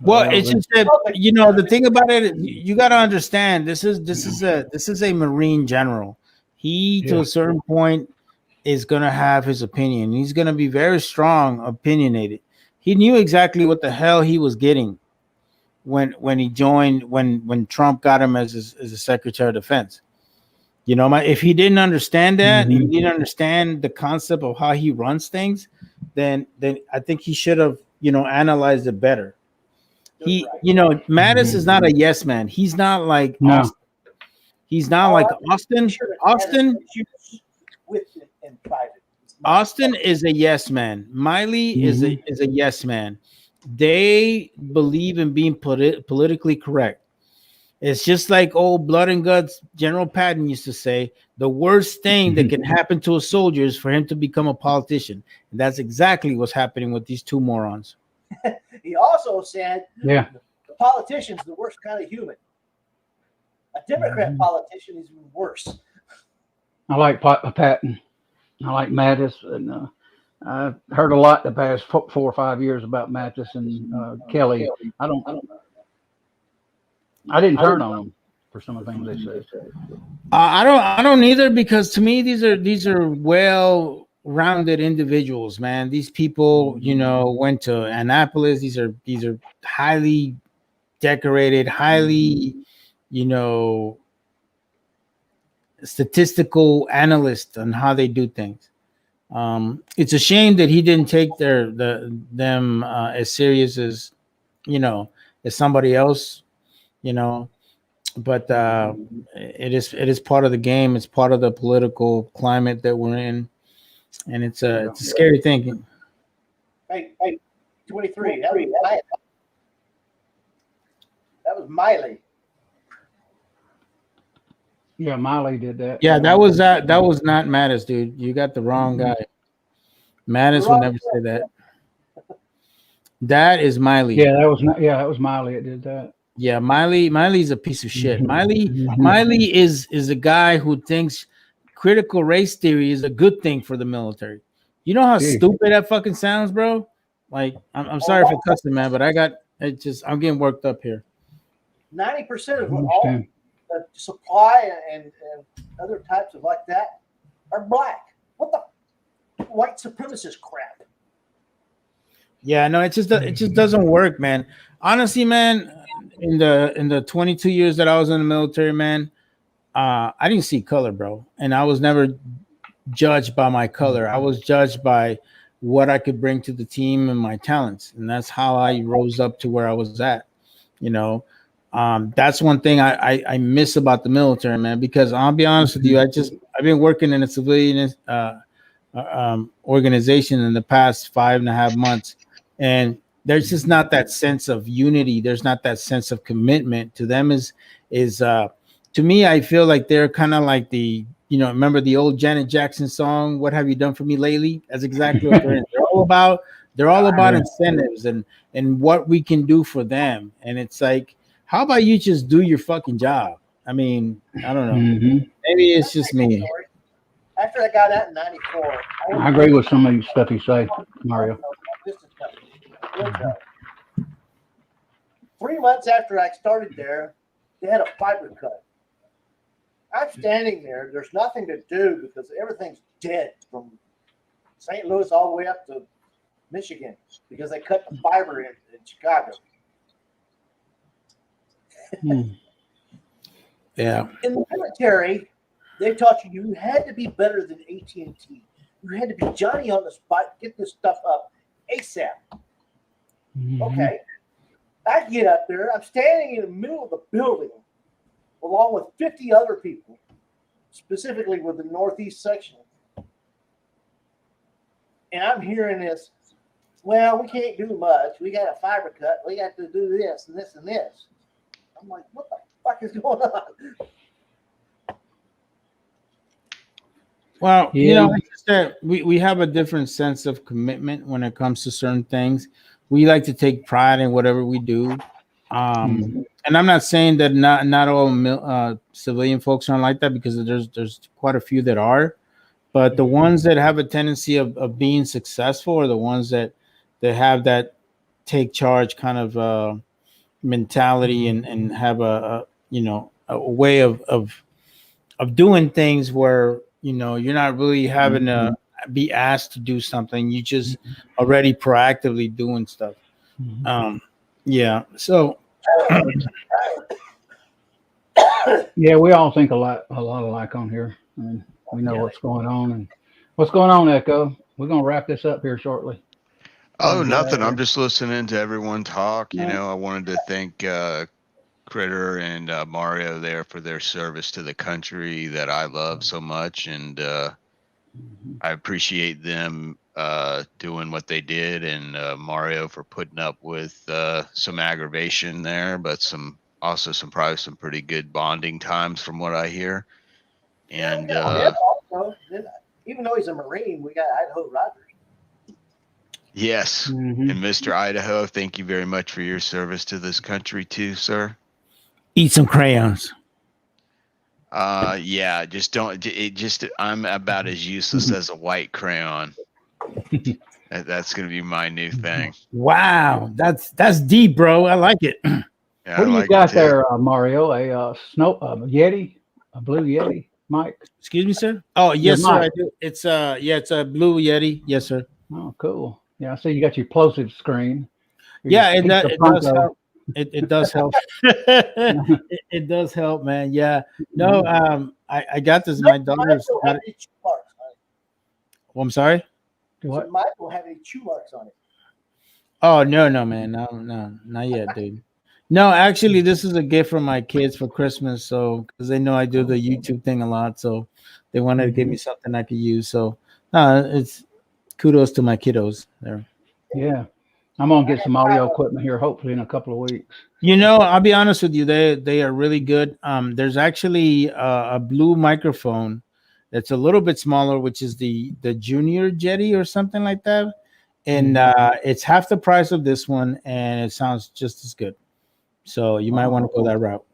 Well, it's just that the thing about it, you got to understand, this is a Marine general. He to a certain point is going to have his opinion. He's going to be very strong, opinionated. He knew exactly what the hell he was getting when he joined, when Trump got him as a Secretary of Defense. If he didn't understand that, if he didn't understand the concept of how he runs things, then I think he should have analyzed it better. Mattis is not a yes man. He's not like Austin. He's not like Austin. Austin is a yes man. Miley is a yes man. They believe in being politically correct. It's just like old blood and guts General Patton used to say, the worst thing that can happen to a soldier is for him to become a politician. And that's exactly what's happening with these two morons. He also said, the politician's the worst kind of human. A Democrat politician is even worse. I like Patton. I like Mattis, and I've heard a lot the past 4 or 5 years about Mattis and Kelly. I didn't turn on them for some of the things they said. I don't either, because to me these are well-rounded individuals, man. These people, went to Annapolis. These are highly decorated, highly, statistical analysts on how they do things. It's a shame that he didn't take them as serious as somebody else, but it is part of the game. It's part of the political climate that we're in, and it's a scary thing. Hey, 23. That was Miley. Yeah, Miley did that. Yeah, that was not Mattis, dude. You got the wrong guy. Mattis would never say that. That is Miley. Yeah, that was Miley that did that. Yeah, Miley's a piece of shit. Miley is a guy who thinks critical race theory is a good thing for the military. You know how stupid that fucking sounds, bro? Like, I'm sorry for cussing, man, but I'm getting worked up here. 90% of all the supply and other types of like that are black. What the white supremacist crap? Yeah, no, it just doesn't work, man. Honestly, man, in the 22 years that I was in the military, man, I didn't see color, bro, and I was never judged by my color. I was judged by what I could bring to the team and my talents, and that's how I rose up to where I was at. You know, that's one thing I miss about the military, man. Because I'll be honest with you, I've been working in a civilian organization in the past 5.5 months, and there's just not that sense of unity. There's not that sense of commitment. To them is to me, I feel like they're kind of like remember the old Janet Jackson song, "What Have You Done For Me Lately?" That's exactly what they're in. They're all about incentives and what we can do for them. And it's like, how about you just do your fucking job? I mean, I don't know. Mm-hmm. Maybe it's just me. After I got out in '94, I agree with some of the stuff you say, Mario. 3 months after I started there, they had a fiber cut. I'm standing there. There's nothing to do because everything's dead from St. Louis all the way up to Michigan because they cut the fiber in Chicago. Yeah. In the military, they taught you had to be better than AT&T. You had to be Johnny on the spot, get this stuff up ASAP. Mm-hmm. Okay. I get up there. I'm standing in the middle of the building along with 50 other people, specifically with the Northeast section. And I'm hearing this, well, we can't do much. We got a fiber cut. We got to do this and this and this. I'm like, what the fuck is going on? Well, like I said, we have a different sense of commitment when it comes to certain things. We like to take pride in whatever we do. And I'm not saying that not all civilian folks aren't like that, because there's quite a few that are. But the ones that have a tendency of being successful are the ones that have that take charge kind of mentality and have a way of doing things where you're not really having to be asked to do something. You just already proactively doing stuff. Yeah. So yeah, we all think a lot alike on here. I mean, we know what's going on. And what's going on, Echo? We're gonna wrap this up here shortly. Oh, nothing. I'm just listening to everyone talk. I wanted to thank Critter and Mario there for their service to the country that I love so much, and I appreciate them doing what they did, and Mario for putting up with some aggravation there, but probably some pretty good bonding times from what I hear. And also, even though he's a Marine, we got Idaho Rogers. Yes, and Mr. Idaho, thank you very much for your service to this country too, sir. Eat some crayons. Yeah, just don't. I'm about as useless as a white crayon. That's gonna be my new thing. Wow, that's deep, bro. I like it. Yeah, What do you got there, Mario? A Yeti, a blue Yeti, Mike? Excuse me, sir. Oh, yes, sir. I do. It's a blue Yeti. Yes, sir. Oh, cool. Yeah, I see you got your plosive screen. Yeah, it does help. It does help. It does help, man. Yeah. No, I got this. My daughter's got it. Well, I'm sorry. What? Mike will have any chew marks on it. Oh no, man. No, not yet, dude. No, actually, this is a gift from my kids for Christmas. So, because they know I do the YouTube thing a lot, so they wanted to give me something I could use. So, it's kudos to my kiddos there. Yeah, I'm gonna get some audio equipment here, hopefully in a couple of weeks. I'll be honest with you, they are really good. There's actually a blue microphone that's a little bit smaller, which is the Junior Jetty or something like that, and it's half the price of this one, and it sounds just as good. So you might want to go that route.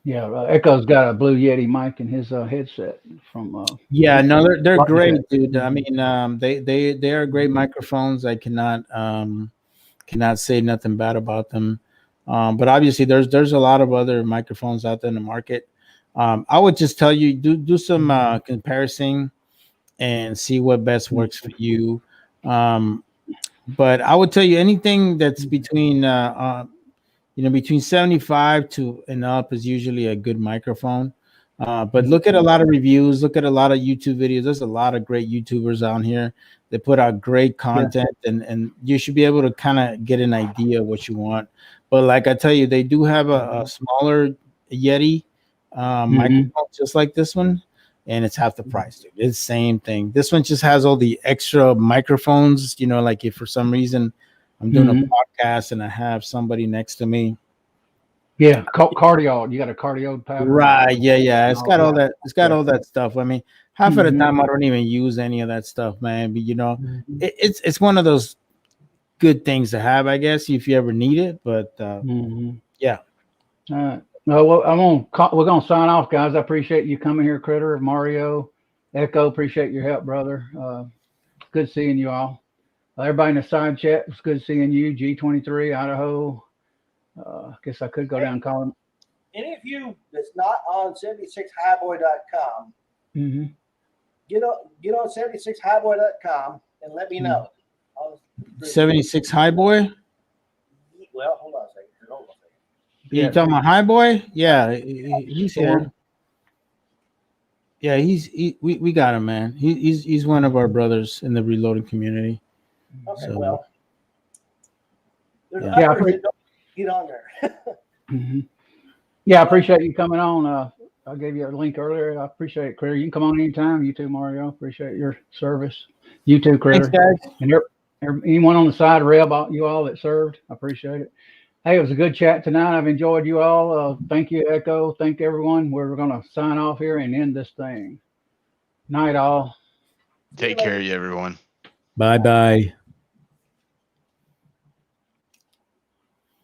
Yeah, Echo's got a Blue Yeti mic in his headset from. Yeah, no, they're great, dude. I mean, they are great microphones. I cannot say nothing bad about them. But obviously, there's a lot of other microphones out there in the market. I would just tell you do some comparison and see what best works for you. But I would tell you anything that's between between 75 to and up is usually a good microphone. But look at a lot of reviews, look at a lot of YouTube videos. There's a lot of great YouTubers out here that put out great content, and you should be able to kind of get an idea of what you want. But like I tell you, they do have a smaller Yeti microphone just like this one, and it's half the price, dude. It's the same thing. This one just has all the extra microphones, like if for some reason I'm doing a podcast and I have somebody next to me. Yeah, cardio. You got a cardio pad. Right. Yeah. It's got all that. It's got all that stuff. I mean, half of the time I don't even use any of that stuff, man. But it's one of those good things to have, I guess, if you ever need it. But yeah. All right. No, well, we're gonna sign off, guys. I appreciate you coming here, Critter, Mario, Echo. Appreciate your help, brother. Good seeing you all. Everybody in the side chat, it's good seeing you. G23, Idaho. I guess I could go down and call him. Any of you that's not on 76highboy.com, get on 76highboy.com and let me know. 76 High Boy? Well, hold on a second. You talking about High Boy? Yeah, he's here. Yeah, we got him, man. He's one of our brothers in the reloading community. Okay, So, well, there's I others that don't get on there. Yeah, I appreciate you coming on. I gave you a link earlier. I appreciate it, Critter. You can come on anytime. You too, Mario. Appreciate your service. You too, Critter. Thanks, guys. And anyone on the side rail about you all that served, I appreciate it. Hey, it was a good chat tonight. I've enjoyed you all. Thank you, Echo. Thank everyone. We're going to sign off here and end this thing. Night, all. Take care of you, everyone. Bye-bye.